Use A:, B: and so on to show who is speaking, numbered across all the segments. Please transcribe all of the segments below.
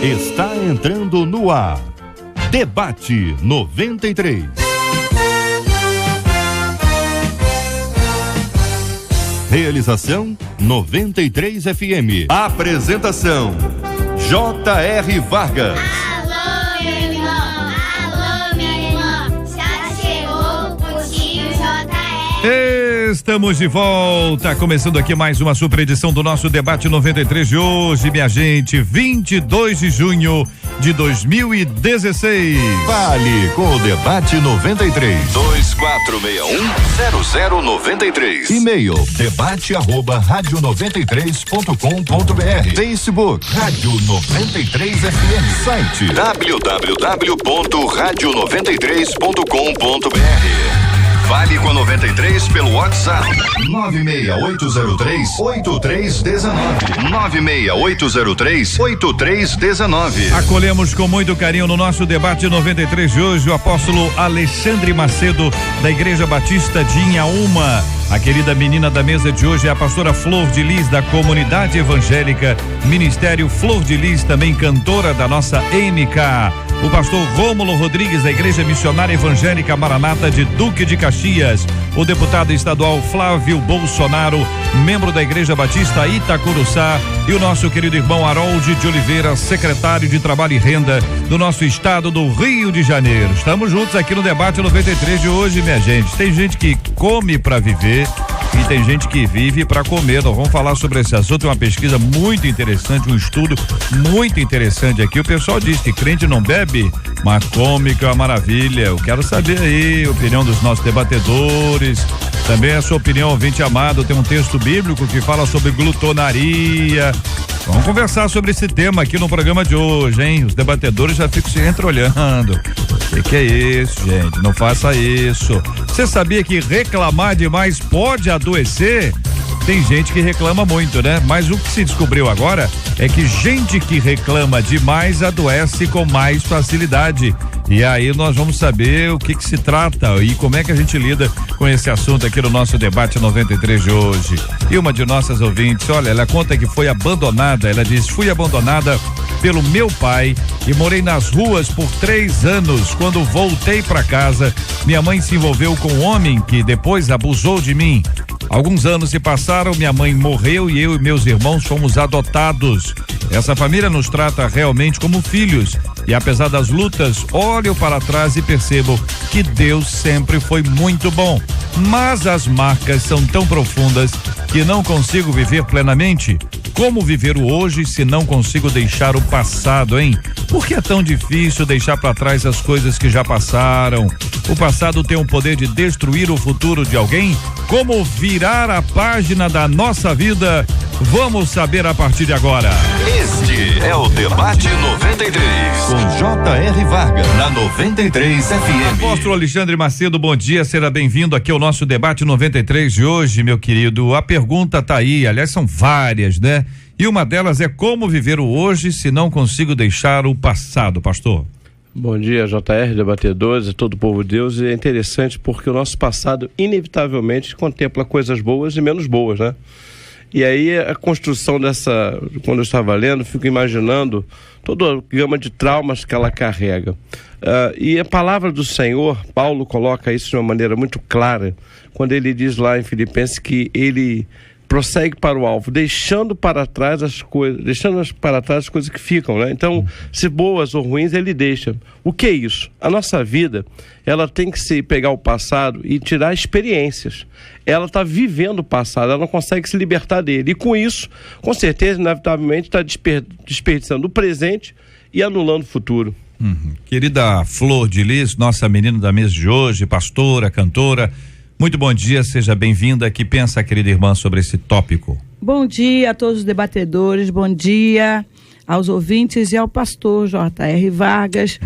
A: Está entrando no ar. Debate 93. Realização 93 FM. Apresentação J.R. Vargas.
B: Alô, meu irmão. Alô, minha irmã. Já chegou o tio J.R.
C: Estamos de volta, começando aqui mais uma super edição do nosso Debate 93 de hoje, minha gente, 22 de junho de 2016.
A: Fale com o Debate 93. 2461-0093. E-mail debate@radio93.com.br. Facebook Rádio 93 FM. Site www.radio93.com.br. Fale com a 93 pelo WhatsApp 96803-8319. 96803-8319.
C: Acolhemos com muito carinho no nosso Debate 93 de hoje o apóstolo Alexandre Macedo, da Igreja Batista de Inhaúma. A querida menina da mesa de hoje é a pastora Flor de Lis, da Comunidade Evangélica Ministério Flor de Lis, também cantora da nossa MK. O pastor Rômulo Rodrigues, da Igreja Missionária Evangélica Maranata de Duque de Caxias. O deputado estadual Flávio Bolsonaro, membro da Igreja Batista Itacuruçá. E o nosso querido irmão Harold de Oliveira, secretário de Trabalho e Renda do nosso estado do Rio de Janeiro. Estamos juntos aqui no Debate 93 de hoje, minha gente. Tem gente que come para viver e tem gente que vive para comer. Nós vamos falar sobre esse assunto, uma pesquisa muito interessante, um estudo muito interessante aqui. O pessoal diz que crente não bebe, mas come, que é uma maravilha. Eu quero saber aí a opinião dos nossos debatedores, também a sua opinião, ouvinte amado. Tem um texto bíblico que fala sobre glutonaria. Vamos conversar sobre esse tema aqui no programa de hoje, hein? Os debatedores já ficam se entreolhando. O que é isso, gente? Não faça isso. Você sabia que reclamar demais pode adoecer? Tem gente que reclama muito, né? Mas o que se descobriu agora é que gente que reclama demais adoece com mais facilidade. E aí nós vamos saber o que se trata e como é que a gente lida com esse assunto aqui no nosso Debate 93 de hoje. E uma de nossas ouvintes, olha, ela conta que foi abandonada. Ela diz: fui abandonada pelo meu pai e morei nas ruas por 3 anos. Quando voltei para casa, minha mãe se envolveu com um homem que depois abusou de mim. Alguns anos se passaram, minha mãe morreu e eu e meus irmãos fomos adotados. Essa família nos trata realmente como filhos e apesar das lutas, olho para trás e percebo que Deus sempre foi muito bom. Mas as marcas são tão profundas que não consigo viver plenamente. Como viver o hoje se não consigo deixar o passado, hein? Por que é tão difícil deixar para trás as coisas que já passaram? O passado tem o poder de destruir o futuro de alguém? Como virar a página da nossa vida? Vamos saber a partir de agora.
A: Este é o Debate 93 com J.R. Vargas na 93 FM.
C: Apóstolo Alexandre Macedo, bom dia, seja bem-vindo aqui ao nosso Debate 93 de hoje, meu querido. A pergunta tá aí, aliás são várias, né? E uma delas é: como viver o hoje se não consigo deixar o passado, pastor?
D: Bom dia, J.R., debatedores e todo o povo de Deus. E é interessante porque o nosso passado inevitavelmente contempla coisas boas e menos boas, né? E aí a construção dessa, quando eu estava lendo, fico imaginando toda a gama de traumas que ela carrega. E a palavra do Senhor, Paulo coloca isso de uma maneira muito clara, quando ele diz lá em Filipenses que ele prossegue para o alvo, deixando para trás as coisas que ficam, né? Então, se boas ou ruins, ele deixa. O que é isso? A nossa vida, ela tem que se pegar o passado e tirar experiências. Ela está vivendo o passado, ela não consegue se libertar dele. E com isso, com certeza, inevitavelmente, está desperdiçando o presente e anulando o futuro.
C: Querida Flor de Lis, nossa menina da mesa de hoje, pastora, cantora, muito bom dia, seja bem-vinda. Que pensa a querida irmã sobre esse tópico?
E: Bom dia a todos os debatedores, bom dia aos ouvintes e ao pastor J.R. Vargas.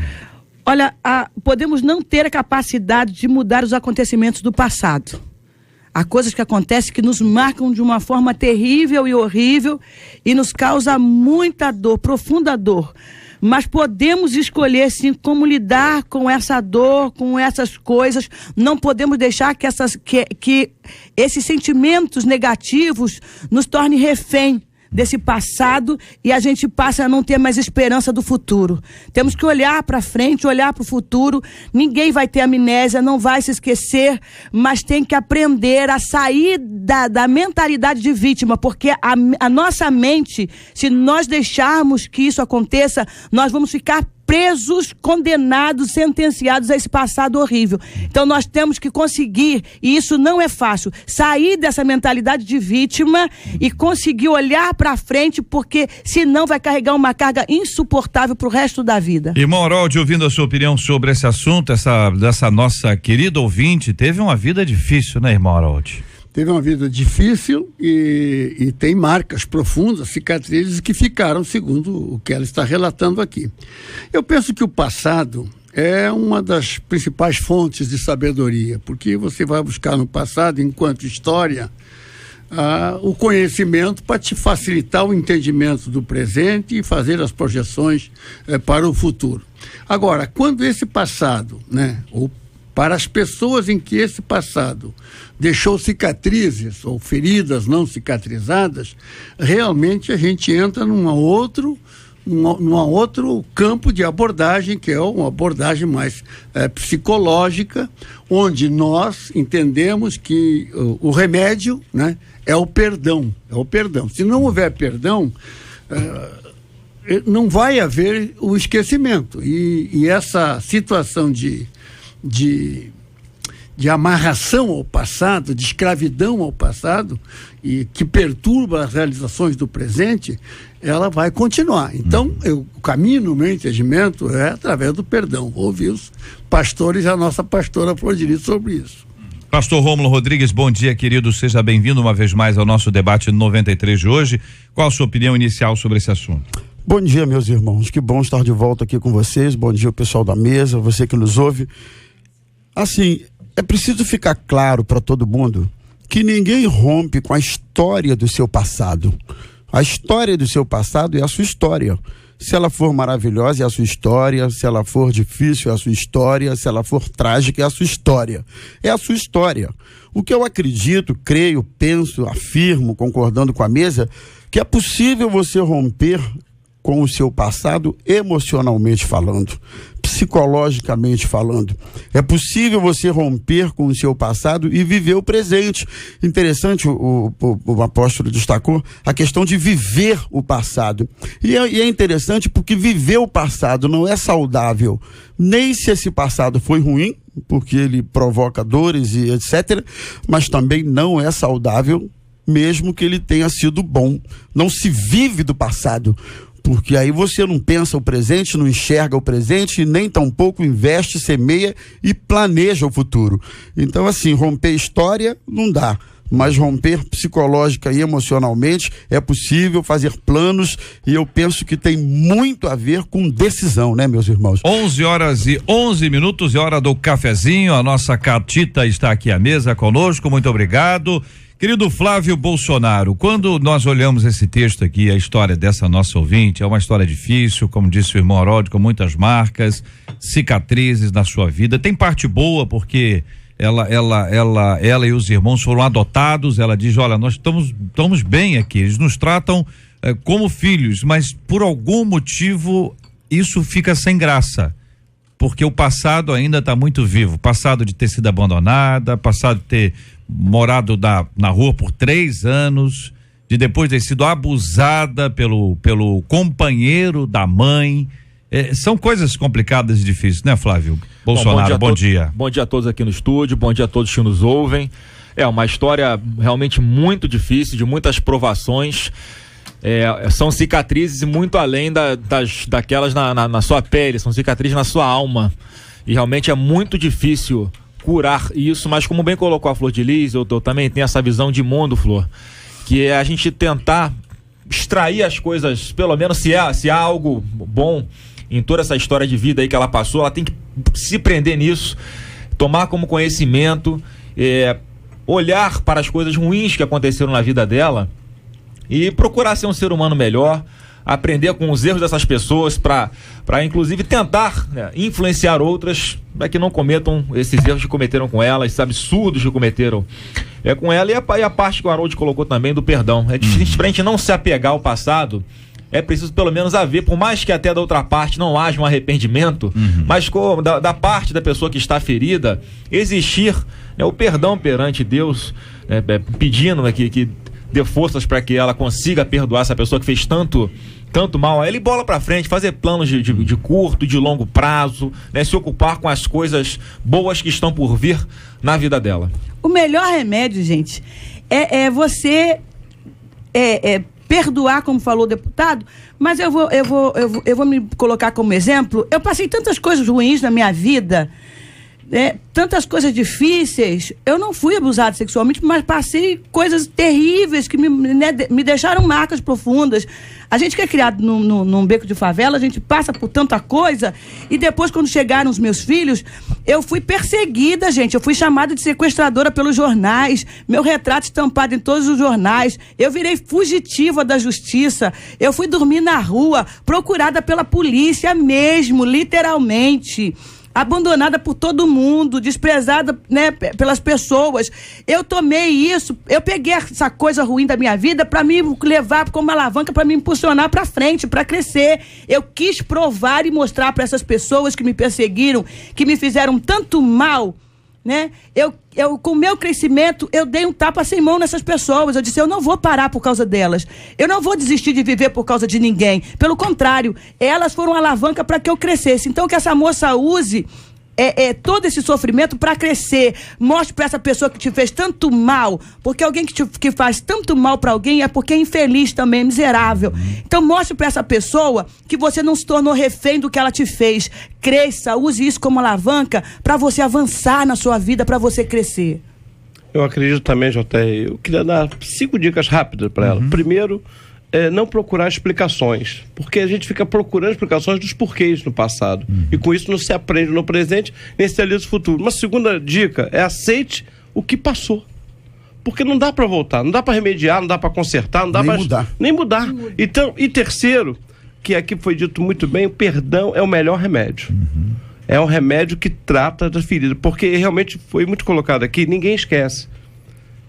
E: Olha, podemos não ter a capacidade de mudar os acontecimentos do passado. Há coisas que acontecem que nos marcam de uma forma terrível e horrível e nos causa muita dor, profunda dor. Mas podemos escolher, sim, como lidar com essa dor, com essas coisas. Não podemos deixar que esses sentimentos negativos nos tornem refém desse passado e a gente passa a não ter mais esperança do futuro. Temos que olhar para frente, olhar para o futuro. Ninguém vai ter amnésia, não vai se esquecer, mas tem que aprender a sair da mentalidade de vítima, porque a nossa mente, se nós deixarmos que isso aconteça, nós vamos ficar presos, condenados, sentenciados a esse passado horrível. Então nós temos que conseguir, e isso não é fácil, sair dessa mentalidade de vítima e conseguir olhar para frente, porque senão vai carregar uma carga insuportável pro resto da vida.
C: Irmão Harold, ouvindo a sua opinião sobre esse assunto, dessa nossa querida ouvinte, teve uma vida difícil, né, irmão Harold?
F: Teve uma vida difícil e tem marcas profundas, cicatrizes que ficaram, segundo o que ela está relatando aqui. Eu penso que o passado é uma das principais fontes de sabedoria, porque você vai buscar no passado, enquanto história, o conhecimento para te facilitar o entendimento do presente e fazer as projeções para o futuro. Agora, quando esse passado, ou para as pessoas em que esse passado deixou cicatrizes ou feridas não cicatrizadas, realmente a gente entra num outro campo de abordagem, que é uma abordagem mais psicológica, onde nós entendemos que o remédio, é o perdão. Se não houver perdão, não vai haver o esquecimento. E essa situação de amarração ao passado, de escravidão ao passado, e que perturba as realizações do presente, ela vai continuar. Então, o caminho, no meu entendimento, é através do perdão. Vou ouvir os pastores e a nossa pastora Flor de Lis sobre isso.
C: Pastor Rômulo Rodrigues, bom dia, querido, seja bem-vindo uma vez mais ao nosso debate 93 de hoje. Qual a sua opinião inicial sobre esse assunto?
G: Bom dia, meus irmãos, que bom estar de volta aqui com vocês. Bom dia, o pessoal da mesa, você que nos ouve. Assim, é preciso ficar claro para todo mundo que ninguém rompe com a história do seu passado. A história do seu passado é a sua história. Se ela for maravilhosa, é a sua história. Se ela for difícil, é a sua história. Se ela for trágica, é a sua história. É a sua história. O que eu acredito, creio, penso, afirmo, concordando com a mesa, que é possível você romper com o seu passado emocionalmente falando, psicologicamente falando. É possível você romper com o seu passado e viver o presente. Interessante, o apóstolo destacou a questão de viver o passado. E é interessante porque viver o passado não é saudável, nem se esse passado foi ruim, porque ele provoca dores e etc., mas também não é saudável mesmo que ele tenha sido bom. Não se vive do passado, porque aí você não pensa o presente, não enxerga o presente e nem tampouco investe, semeia e planeja o futuro. Então, assim, romper história não dá, mas romper psicológica e emocionalmente é possível, fazer planos, e eu penso que tem muito a ver com decisão, né, meus irmãos?
C: 11h11, é hora do cafezinho. A nossa Catita está aqui à mesa conosco, muito obrigado. Querido Flávio Bolsonaro, quando nós olhamos esse texto aqui, a história dessa nossa ouvinte, é uma história difícil, como disse o irmão Harold, com muitas marcas, cicatrizes na sua vida. Tem parte boa, porque ela e os irmãos foram adotados. Ela diz: olha, nós estamos bem aqui, eles nos tratam como filhos, mas por algum motivo isso fica sem graça, porque o passado ainda está muito vivo. Passado de ter sido abandonada, passado de ter morado na rua por 3 anos, de depois ter sido abusada pelo companheiro da mãe. São coisas complicadas e difíceis, né, Flávio Bolsonaro? Bom dia.
H: Bom dia a todos aqui no estúdio, bom dia a todos que nos ouvem. É uma história realmente muito difícil, de muitas provações. São cicatrizes muito além daquelas na sua pele, são cicatrizes na sua alma. E realmente é muito difícil curar isso, mas como bem colocou a Flor de Lis, eu também tenho essa visão de mundo, Flor, que é a gente tentar extrair as coisas, pelo menos se há algo bom em toda essa história de vida aí que ela passou, ela tem que se prender nisso, tomar como conhecimento, olhar para as coisas ruins que aconteceram na vida dela e procurar ser um ser humano melhor, aprender com os erros dessas pessoas para inclusive tentar, né, influenciar outras para que não cometam esses erros que cometeram com ela, esses absurdos que cometeram com ela, e a parte que o Harold colocou também do perdão. É difícil pra gente não se apegar ao passado. É preciso pelo menos haver, por mais que até da outra parte não haja um arrependimento, mas da parte da pessoa que está ferida, existir, né, o perdão perante Deus, pedindo, né, que dê forças para que ela consiga perdoar essa pessoa que fez tanto mal a ela, e bola para frente, fazer planos de curto e de longo prazo, né, se ocupar com as coisas boas que estão por vir na vida dela.
E: O melhor remédio, gente, é você perdoar, como falou o deputado, mas eu vou me colocar como exemplo. Eu passei tantas coisas ruins na minha vida, tantas coisas difíceis. Eu não fui abusada sexualmente, mas passei coisas terríveis que me deixaram marcas profundas. A gente que é criado num beco de favela, a gente passa por tanta coisa, e depois, quando chegaram os meus filhos, eu fui perseguida, gente. Eu fui chamada de sequestradora pelos jornais, meu retrato estampado em todos os jornais. Eu virei fugitiva da justiça. Eu fui dormir na rua, procurada pela polícia mesmo, literalmente. Abandonada por todo mundo, desprezada, né, pelas pessoas. Eu tomei isso, eu peguei essa coisa ruim da minha vida para me levar como uma alavanca, para me impulsionar para frente, para crescer. Eu quis provar e mostrar para essas pessoas que me perseguiram, que me fizeram tanto mal, né? Eu com o meu crescimento, eu dei um tapa sem mão nessas pessoas. Eu disse, eu não vou parar por causa delas. Eu não vou desistir de viver por causa de ninguém. Pelo contrário, elas foram alavanca para que eu crescesse. Então, que essa moça use todo esse sofrimento para crescer. Mostre para essa pessoa que te fez tanto mal, porque alguém que faz tanto mal para alguém é porque é infeliz também, é miserável. Então mostre para essa pessoa que você não se tornou refém do que ela te fez. Cresça, use isso como alavanca para você avançar na sua vida, para você crescer.
D: Eu acredito também, JR, eu queria dar 5 dicas rápidas para ela. Primeiro, não procurar explicações, porque a gente fica procurando explicações dos porquês no passado, e com isso não se aprende no presente, nem se realiza o futuro. Uma segunda dica é aceite o que passou, porque não dá para voltar, não dá para remediar, não dá para consertar, não dá para nem mudar. Então, e terceiro, que aqui foi dito muito bem, o perdão é o melhor remédio. É um remédio que trata da ferida, porque realmente foi muito colocado aqui, ninguém esquece.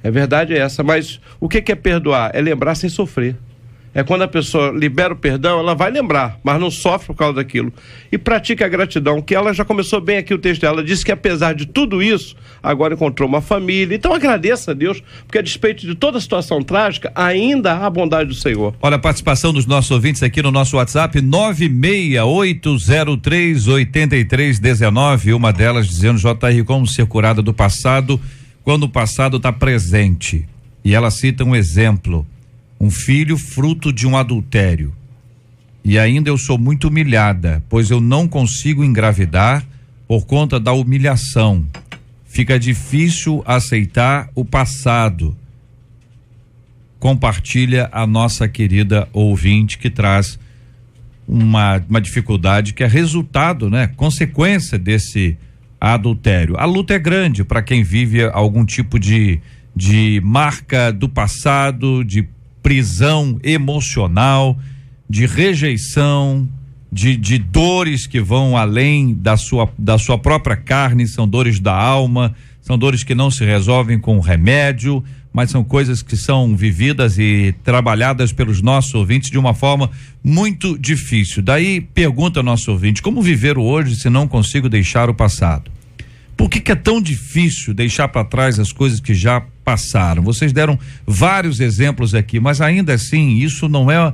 D: A verdade é essa, mas o que é perdoar? É lembrar sem sofrer. É quando a pessoa libera o perdão, ela vai lembrar, mas não sofre por causa daquilo. E pratica a gratidão, que ela já começou bem aqui o texto dela. Ela disse que apesar de tudo isso, agora encontrou uma família. Então agradeça a Deus, porque a despeito de toda a situação trágica, ainda há a bondade do Senhor.
C: Olha a participação dos nossos ouvintes aqui no nosso WhatsApp, 968038319. Uma delas dizendo, JR, como ser curada do passado quando o passado está presente. E ela cita um exemplo. Um filho fruto de um adultério. E ainda eu sou muito humilhada, pois eu não consigo engravidar por conta da humilhação. Fica difícil aceitar o passado. Compartilha a nossa querida ouvinte, que traz uma dificuldade que é resultado, né? Consequência desse adultério. A luta é grande para quem vive algum tipo de marca do passado, de prisão emocional, de rejeição, de dores que vão além da sua própria carne, são dores da alma, são dores que não se resolvem com remédio, mas são coisas que são vividas e trabalhadas pelos nossos ouvintes de uma forma muito difícil. Daí pergunta ao nosso ouvinte, como viver o hoje se não consigo deixar o passado? Por que é tão difícil deixar para trás as coisas que já passaram? Vocês deram vários exemplos aqui, mas ainda assim isso não é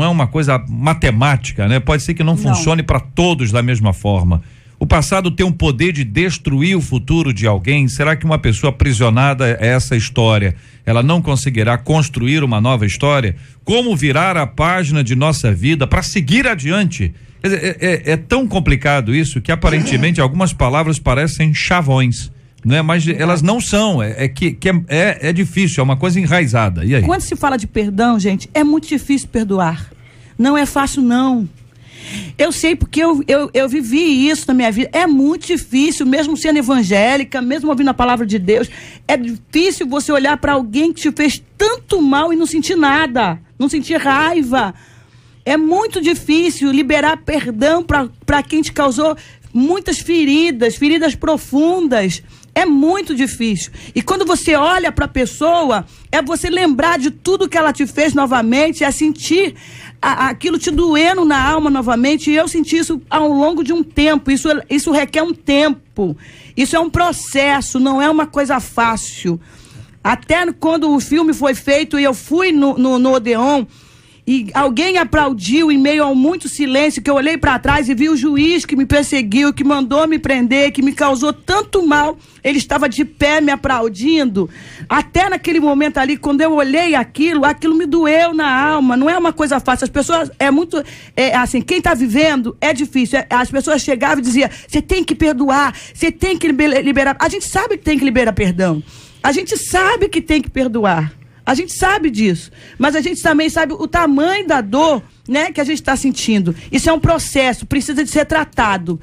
C: uma coisa matemática, né? Pode ser que não funcione para todos da mesma forma. O passado tem um poder de destruir o futuro de alguém. Será que uma pessoa aprisionada a essa história, ela não conseguirá construir uma nova história? Como virar a página de nossa vida para seguir adiante? É tão complicado isso que aparentemente algumas palavras parecem chavões, né? Mas elas não são, é difícil, é uma coisa enraizada. E aí?
E: Quando se fala de perdão, gente, é muito difícil perdoar. Não é fácil, não. Eu sei porque eu vivi isso na minha vida. É muito difícil, mesmo sendo evangélica, mesmo ouvindo a palavra de Deus, é difícil você olhar para alguém que te fez tanto mal e não sentir nada, não sentir raiva. É muito difícil liberar perdão para quem te causou muitas feridas profundas. É muito difícil. E quando você olha para a pessoa, é você lembrar de tudo que ela te fez novamente, é sentir aquilo te doendo na alma novamente. E eu senti isso ao longo de um tempo. Isso requer um tempo. Isso é um processo, não é uma coisa fácil. Até quando o filme foi feito e eu fui no Odeon, e alguém aplaudiu em meio a muito silêncio, que eu olhei para trás e vi o juiz que me perseguiu, que mandou me prender, que me causou tanto mal, ele estava de pé me aplaudindo. Até naquele momento ali, quando eu olhei aquilo me doeu na alma. Não é uma coisa fácil. As pessoas, assim, quem está vivendo é difícil. As pessoas chegavam e diziam, você tem que perdoar, você tem que liberar. A gente sabe que tem que liberar perdão. A gente sabe que tem que perdoar. A gente sabe disso, mas a gente também sabe o tamanho da dor, né, que a gente está sentindo. Isso é um processo, precisa de ser tratado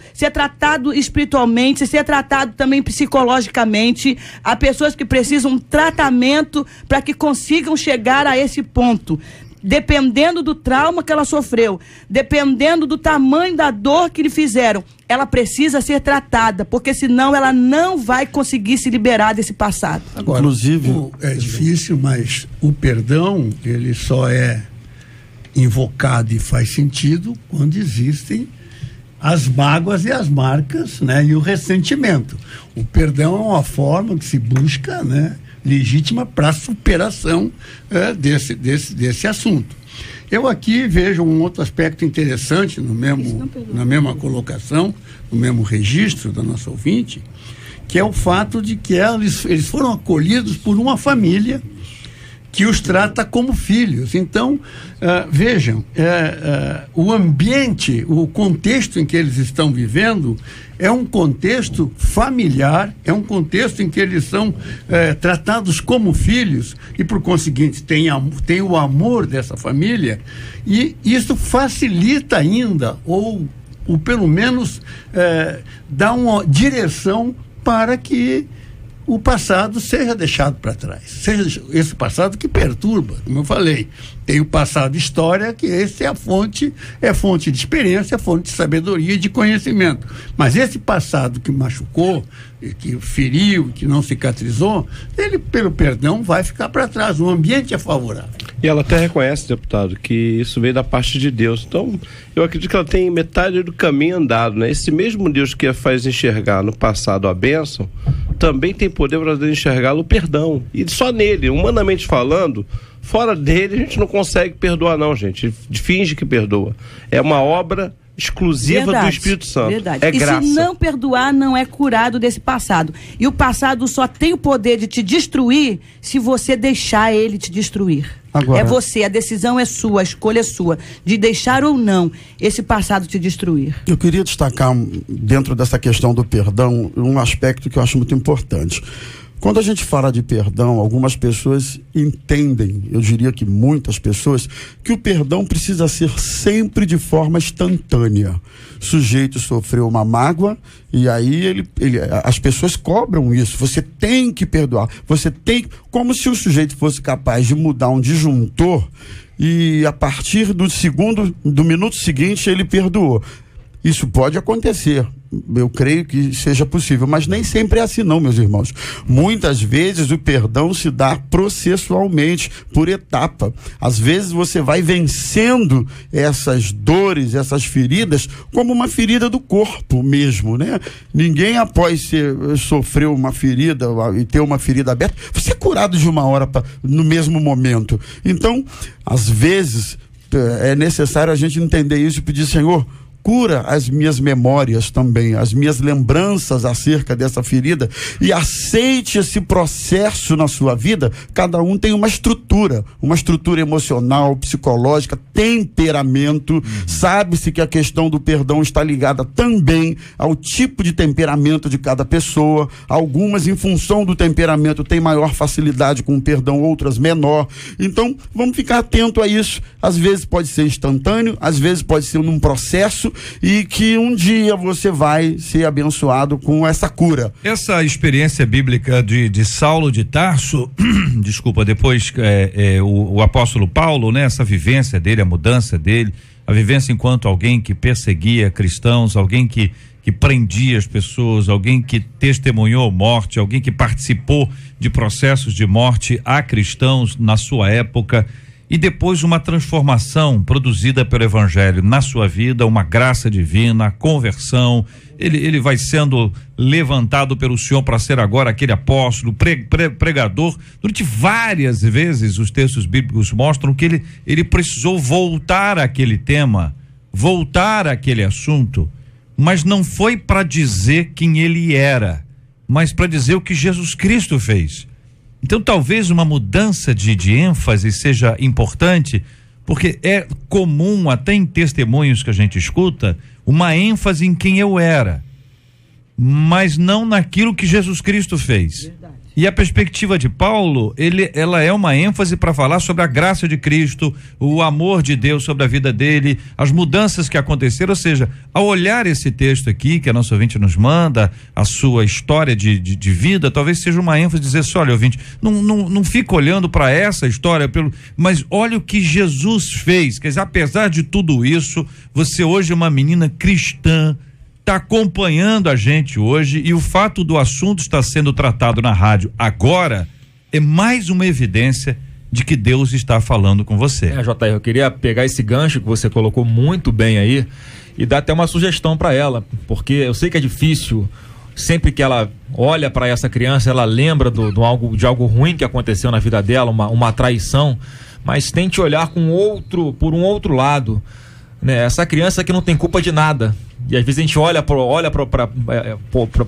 E: espiritualmente, ser tratado também psicologicamente. Há pessoas que precisam de tratamento para que consigam chegar a esse ponto. Dependendo do trauma que ela sofreu, dependendo do tamanho da dor que lhe fizeram, ela precisa ser tratada, porque senão ela não vai conseguir se liberar desse passado.
F: Agora, inclusive, é difícil, mas o perdão, ele só é invocado e faz sentido quando existem as mágoas e as marcas, né, e o ressentimento. O perdão é uma forma que se busca, né, legítima para a superação desse assunto. Eu aqui vejo um outro aspecto interessante na mesma colocação, no mesmo registro da nossa ouvinte, que é o fato de que eles foram acolhidos por uma família que os trata como filhos. Então, vejam, o ambiente, o contexto em que eles estão vivendo é um contexto familiar, é um contexto em que eles são tratados como filhos e, por conseguinte, tem o amor dessa família, e isso facilita ainda, ou pelo menos dá uma direção para que o passado seja deixado para trás. Seja esse passado que perturba, como eu falei. Tem o passado história, que esse é fonte de experiência, é fonte de sabedoria e de conhecimento. Mas esse passado que machucou, que feriu, que não cicatrizou, ele, pelo perdão, vai ficar para trás. O ambiente é favorável.
D: E ela até reconhece, deputado, que isso veio da parte de Deus. Então, eu acredito que ela tem metade do caminho andado, né? Esse mesmo Deus que a faz enxergar no passado a bênção, também tem poder para enxergar o perdão. E só nele, humanamente falando, fora dele a gente não consegue perdoar não, gente. Finge que perdoa. É uma obra exclusiva do Espírito Santo. Verdade. É graça.
E: E se não perdoar, não é curado desse passado. E o passado só tem o poder de te destruir se você deixar ele te destruir. Agora, é você, a decisão é sua, a escolha é sua, de deixar ou não esse passado te destruir.
G: Eu queria destacar, dentro dessa questão do perdão, um aspecto que eu acho muito importante. Quando a gente fala de perdão, algumas pessoas entendem, eu diria que muitas pessoas, que o perdão precisa ser sempre de forma instantânea. O sujeito sofreu uma mágoa e aí as pessoas cobram isso. Você tem que perdoar. Como se o sujeito fosse capaz de mudar um disjuntor e a partir do minuto seguinte ele perdoou. Isso pode acontecer, eu creio que seja possível, mas nem sempre é assim não, meus irmãos. Muitas vezes o perdão se dá processualmente, por etapa. Às vezes você vai vencendo essas dores, essas feridas, como uma ferida do corpo mesmo, né? Ninguém após sofrer uma ferida e ter uma ferida aberta, você é curado de uma hora no mesmo momento. Então, às vezes, é necessário a gente entender isso e pedir, Senhor, cura as minhas memórias também, as minhas lembranças acerca dessa ferida, e aceite esse processo na sua vida. Cada um tem uma estrutura emocional, psicológica, temperamento. Sabe-se que a questão do perdão está ligada também ao tipo de temperamento de cada pessoa. Algumas, em função do temperamento, têm maior facilidade com o perdão, outras menor. Então, vamos ficar atento a isso. Às vezes pode ser instantâneo, às vezes pode ser num processo, e que um dia você vai ser abençoado com essa cura.
C: Essa experiência bíblica de Saulo de Tarso, desculpa, depois o apóstolo Paulo, né? Essa vivência dele, a mudança dele, a vivência enquanto alguém que perseguia cristãos, alguém que prendia as pessoas, alguém que testemunhou morte, alguém que participou de processos de morte a cristãos na sua época, e depois uma transformação produzida pelo evangelho na sua vida, uma graça divina, a conversão. Ele vai sendo levantado pelo Senhor para ser agora aquele apóstolo, pregador. Durante várias vezes os textos bíblicos mostram que ele precisou voltar àquele tema, voltar àquele assunto, mas não foi para dizer quem ele era, mas para dizer o que Jesus Cristo fez. Então talvez uma mudança de ênfase seja importante, porque é comum, até em testemunhos que a gente escuta, uma ênfase em quem eu era, mas não naquilo que Jesus Cristo fez. Verdade. E a perspectiva de Paulo, ela é uma ênfase para falar sobre a graça de Cristo, o amor de Deus sobre a vida dele, as mudanças que aconteceram. Ou seja, ao olhar esse texto aqui, que a nossa ouvinte nos manda, a sua história de vida, talvez seja uma ênfase dizer assim: olha, ouvinte, não fica olhando para essa história, mas olha o que Jesus fez. Quer dizer, apesar de tudo isso, você hoje é uma menina cristã, está acompanhando a gente hoje, e o fato do assunto estar sendo tratado na rádio agora é mais uma evidência de que Deus está falando com você.
H: JR, eu queria pegar esse gancho que você colocou muito bem aí e dar até uma sugestão para ela, porque eu sei que é difícil. Sempre que ela olha para essa criança, ela lembra de algo ruim que aconteceu na vida dela, uma traição, mas tente olhar por um outro lado, né? Essa criança que não tem culpa de nada. E às vezes a gente olha para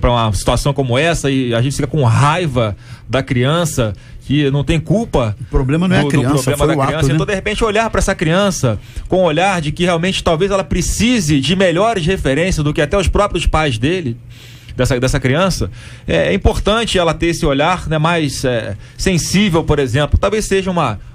H: uma situação como essa e a gente fica com raiva da criança que não tem culpa.
G: O problema não é a criança, foi o ato, né? Então,
H: de repente, olhar para essa criança com o olhar de que realmente talvez ela precise de melhores referências do que até os próprios pais dele, dessa criança, é importante ela ter esse olhar, né, mais sensível, por exemplo. Talvez seja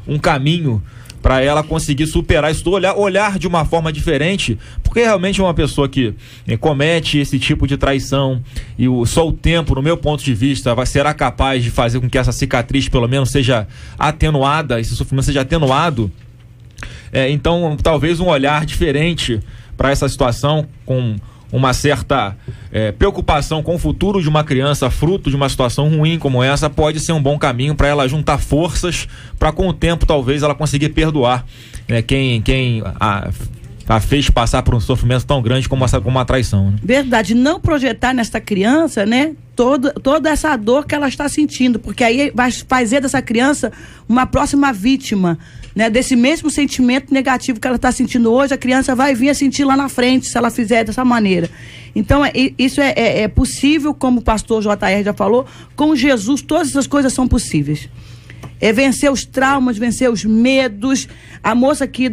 H: um caminho para ela conseguir superar isso, olhar de uma forma diferente, porque realmente uma pessoa que comete esse tipo de traição, e só o tempo, no meu ponto de vista, será capaz de fazer com que essa cicatriz pelo menos seja atenuada, esse sofrimento seja atenuado. Então talvez um olhar diferente para essa situação, com uma certa preocupação com o futuro de uma criança, fruto de uma situação ruim como essa, pode ser um bom caminho para ela juntar forças para, com o tempo, talvez ela conseguir perdoar quem a fez passar por um sofrimento tão grande como uma traição, né?
E: Verdade, não projetar nessa criança, né, toda essa dor que ela está sentindo, porque aí vai fazer dessa criança uma próxima vítima, né, desse mesmo sentimento negativo que ela está sentindo hoje. A criança vai vir a sentir lá na frente, se ela fizer dessa maneira. Então, isso é possível, como o pastor JR já falou, com Jesus todas essas coisas são possíveis. Vencer os traumas, vencer os medos. A moça aqui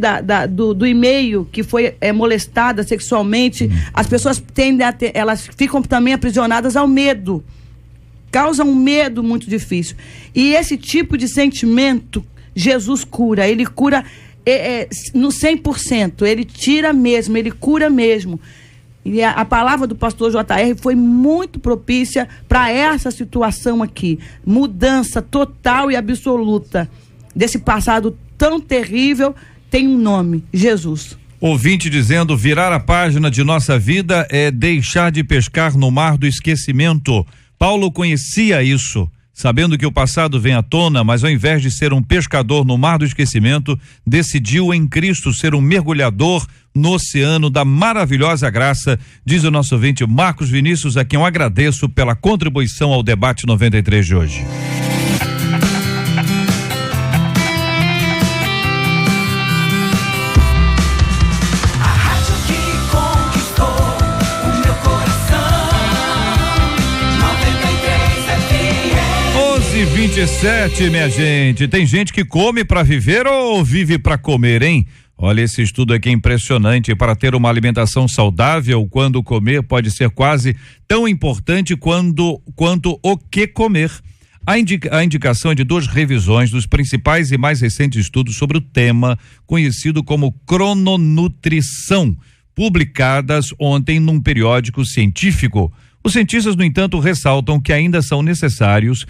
E: do e-mail que foi molestada sexualmente, as pessoas elas ficam também aprisionadas ao medo, causa um medo muito difícil, e esse tipo de sentimento Jesus cura, ele cura no 100%, ele tira mesmo, ele cura mesmo. E a palavra do pastor JR foi muito propícia para essa situação aqui. Mudança total e absoluta desse passado tão terrível. Tem um nome: Jesus.
C: Ouvinte dizendo: virar a página de nossa vida é deixar de pescar no mar do esquecimento. Paulo conhecia isso, sabendo que o passado vem à tona, mas ao invés de ser um pescador no mar do esquecimento, decidiu em Cristo ser um mergulhador no oceano da maravilhosa graça, diz o nosso ouvinte Marcos Vinícius, a quem eu agradeço pela contribuição ao debate 93 de hoje.
I: A rádio que conquistou o meu coração, 93 FM.
C: 11:27, minha gente. Tem gente que come pra viver ou vive pra comer, hein? Olha, esse estudo aqui é impressionante. Para ter uma alimentação saudável, quando comer pode ser quase tão importante quanto o que comer. A indicação é de 2 revisões dos principais e mais recentes estudos sobre o tema, conhecido como crononutrição, publicadas ontem num periódico científico. Os cientistas, no entanto, ressaltam que ainda são necessárias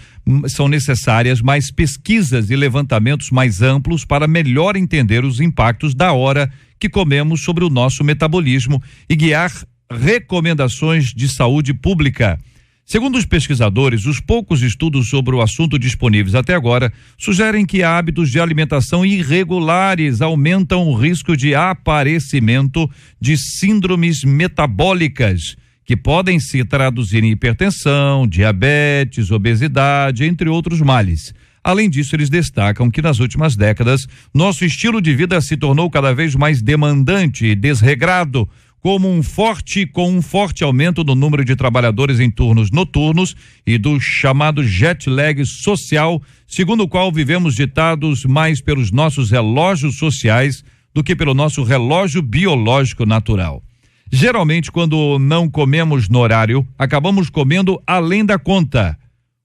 C: mais pesquisas e levantamentos mais amplos para melhor entender os impactos da hora que comemos sobre o nosso metabolismo e guiar recomendações de saúde pública. Segundo os pesquisadores, os poucos estudos sobre o assunto disponíveis até agora sugerem que hábitos de alimentação irregulares aumentam o risco de aparecimento de síndromes metabólicas, que podem se traduzir em hipertensão, diabetes, obesidade, entre outros males. Além disso, eles destacam que nas últimas décadas, nosso estilo de vida se tornou cada vez mais demandante e desregrado, com um forte aumento do número de trabalhadores em turnos noturnos e do chamado jet lag social, segundo o qual vivemos ditados mais pelos nossos relógios sociais do que pelo nosso relógio biológico natural. Geralmente, quando não comemos no horário, acabamos comendo além da conta.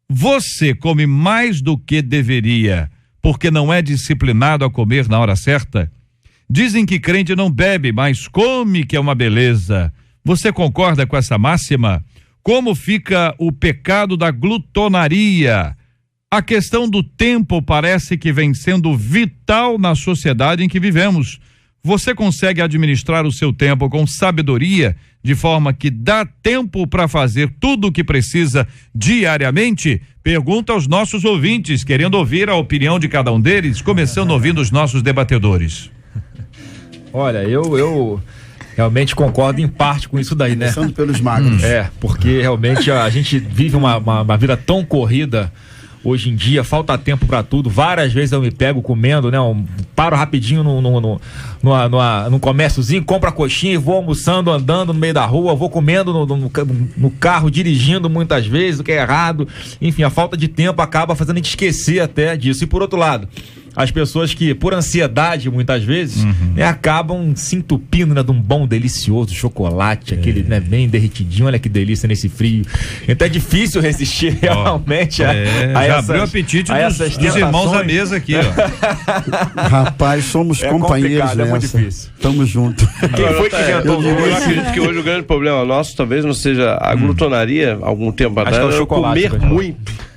C: Você come mais do que deveria, porque não é disciplinado a comer na hora certa? Dizem que crente não bebe, mas come, que é uma beleza. Você concorda com essa máxima? Como fica o pecado da glutonaria? A questão do tempo parece que vem sendo vital na sociedade em que vivemos. Você consegue administrar o seu tempo com sabedoria, de forma que dá tempo para fazer tudo o que precisa diariamente? Pergunta aos nossos ouvintes, querendo ouvir a opinião de cada um deles, começando ouvindo os nossos debatedores.
H: Olha, eu realmente concordo em parte com isso daí, né?
G: Começando pelos magros.
H: Porque realmente a gente vive uma vida tão corrida hoje em dia, falta tempo pra tudo. Várias vezes eu me pego comendo, né? Paro rapidinho no comérciozinho, compro a coxinha e vou almoçando, andando no meio da rua, vou comendo no carro, dirigindo muitas vezes, o que é errado. Enfim, a falta de tempo acaba fazendo a gente esquecer até disso. E por outro lado, as pessoas que, por ansiedade, muitas vezes, né, acabam se entupindo, né, de um bom, delicioso chocolate, aquele, né, bem derretidinho. Olha que delícia nesse frio. Então é difícil resistir realmente a
C: já abriu o apetite dos irmãos à mesa aqui, ó.
G: Rapaz, somos companheiros nessa.
H: É muito difícil.
G: Tamo junto.
H: Quem foi que inventou?
D: Eu acredito que hoje o grande problema nosso talvez não seja a glutonaria, algum tempo atrás,
H: é o chocolate,
D: comer muito.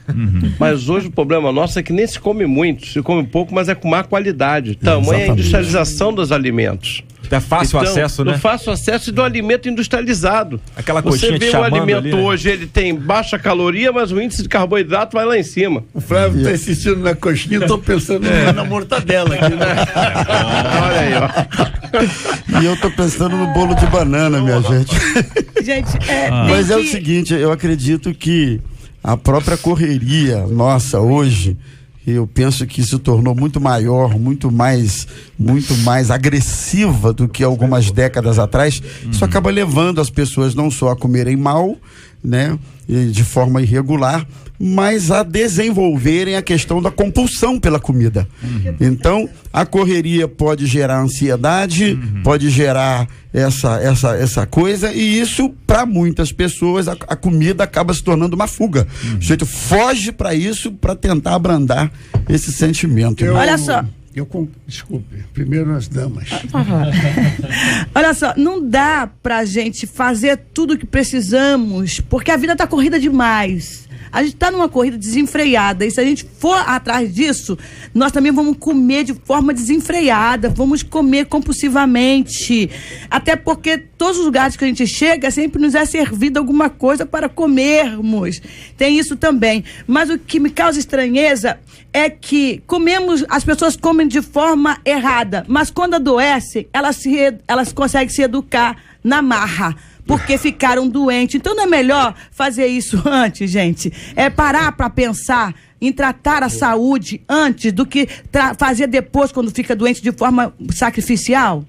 D: Mas hoje o problema nosso é que nem se come muito, se come pouco, mas é com má qualidade. Tamanha a industrialização dos alimentos.
H: É fácil acesso, né?
D: Do fácil acesso e do alimento industrializado.
H: Aquela coxinha
D: Você vê o alimento hoje, ele tem baixa caloria, mas o índice de carboidrato vai lá em cima.
F: O Flávio está insistindo na coxinha, eu tô pensando na mortadela aqui, né?
D: Olha aí, ó.
G: E eu tô pensando no bolo de banana, minha gente.
E: Gente,
G: Mas é o seguinte, eu acredito que a própria correria nossa hoje, eu penso que se tornou muito maior, muito mais agressiva do que algumas décadas atrás. Isso acaba levando as pessoas não só a comerem mal, né, de forma irregular, mas a desenvolverem a questão da compulsão pela comida. Então, a correria pode gerar ansiedade, pode gerar essa coisa, e isso, para muitas pessoas, a comida acaba se tornando uma fuga. O sujeito foge para isso, para tentar abrandar esse sentimento.
E: Olha só.
F: Desculpe, primeiro as damas.
E: Olha só, não dá pra gente fazer tudo o que precisamos, porque a vida tá corrida demais. A gente está numa corrida desenfreada, e se a gente for atrás disso, nós também vamos comer de forma desenfreada, vamos comer compulsivamente, até porque todos os lugares que a gente chega, sempre nos é servido alguma coisa para comermos, tem isso também. Mas o que me causa estranheza é que as pessoas comem de forma errada, mas quando adoecem, elas conseguem se educar na marra, porque ficaram doentes. Então não é melhor fazer isso antes, gente? É parar para pensar em tratar a saúde antes do que fazer depois, quando fica doente, de forma sacrificial?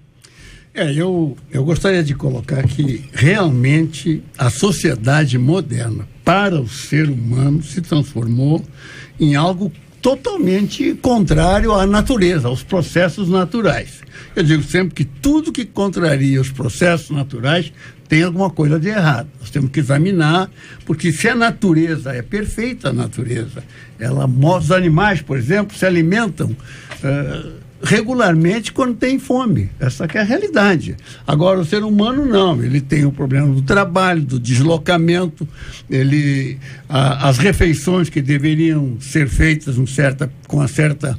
F: Eu gostaria de colocar que realmente a sociedade moderna, para o ser humano, se transformou em algo totalmente contrário à natureza, aos processos naturais. Eu digo sempre que tudo que contraria os processos naturais tem alguma coisa de errado. Nós temos que examinar, porque se a natureza é perfeita, a natureza, os animais, por exemplo, se alimentam regularmente quando tem fome. Essa que é a realidade. Agora, o ser humano não. Ele tem o problema do trabalho, do deslocamento, as refeições que deveriam ser feitas com uma certa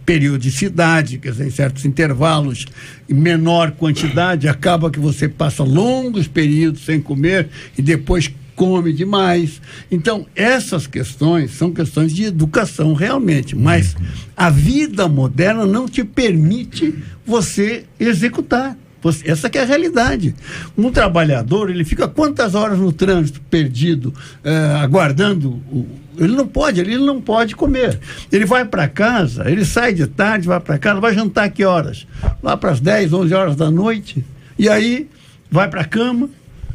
F: periodicidade, quer dizer, em certos intervalos, em menor quantidade, acaba que você passa longos períodos sem comer e depois come demais. Então, essas questões são questões de educação realmente, mas a vida moderna não te permite você executar. Essa que é a realidade. Um trabalhador, ele fica quantas horas no trânsito perdido, aguardando ele não pode comer. Ele vai para casa, ele sai de tarde, vai para casa, vai jantar que horas? Lá para as 10, 11 horas da noite. E aí vai para a cama,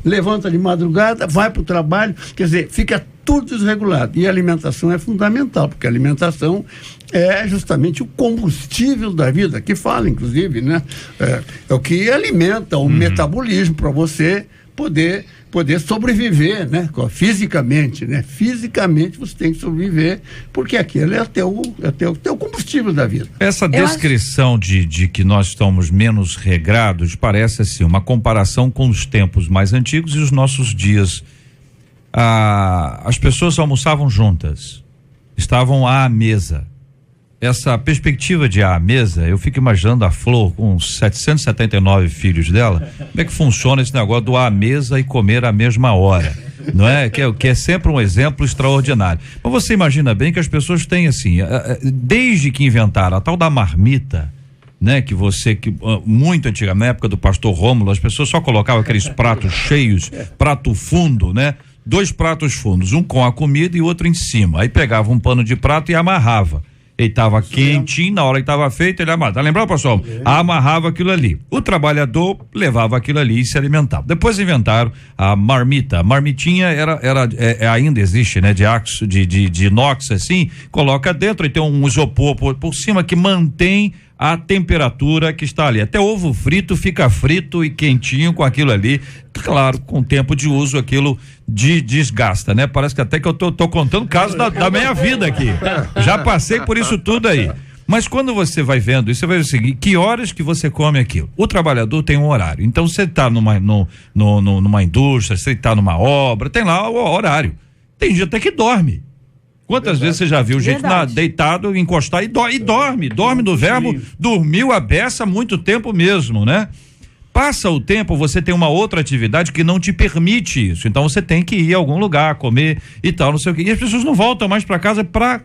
F: levanta de madrugada, vai para o trabalho, quer dizer, fica tudo desregulado. E a alimentação é fundamental, porque a alimentação é justamente o combustível da vida, que fala, inclusive, né? É o que alimenta o metabolismo para você poder sobreviver, né? Fisicamente, né? Fisicamente você tem que sobreviver, porque aquele é o teu combustível da vida.
C: Essa descrição de que nós estamos menos regrados parece assim, uma comparação com os tempos mais antigos e os nossos dias. As pessoas almoçavam juntas, estavam à mesa. Essa perspectiva de à mesa, eu fico imaginando a Flor com 779 filhos dela, como é que funciona esse negócio do à mesa e comer à mesma hora, não é? Que é sempre um exemplo extraordinário. Mas você imagina bem que as pessoas têm assim, desde que inventaram a tal da marmita, né? Que muito antigamente, na época do pastor Rômulo, as pessoas só colocavam aqueles pratos cheios, prato fundo, né? 2 pratos fundos, um com a comida e outro em cima. Aí pegava um pano de prato e amarrava. Ele estava quentinho, na hora que estava feito, ele amarrava. Tá lembrando, pessoal? Amarrava aquilo ali. O trabalhador levava aquilo ali e se alimentava. Depois inventaram a marmita. A marmitinha ainda existe, né? De inox, assim, coloca dentro e tem um isopor por cima que mantém a temperatura que está ali. Até ovo frito fica frito e quentinho com aquilo ali. Claro, com o tempo de uso aquilo desgasta, né? Parece que até que eu tô contando casos da minha vida aqui. Já passei por isso tudo aí. Mas quando você vai vendo isso, você vai ver o seguinte, que horas que você come aquilo? O trabalhador tem um horário. Então, você tá numa indústria, você tá numa obra, tem lá o horário. Tem gente até que dorme. Quantas vezes você já viu gente deitado, encostar e dorme no verbo, dormiu a beça há muito tempo mesmo, né? Passa o tempo, você tem uma outra atividade que não te permite isso, então você tem que ir a algum lugar, comer e tal, não sei o quê. E as pessoas não voltam mais para casa para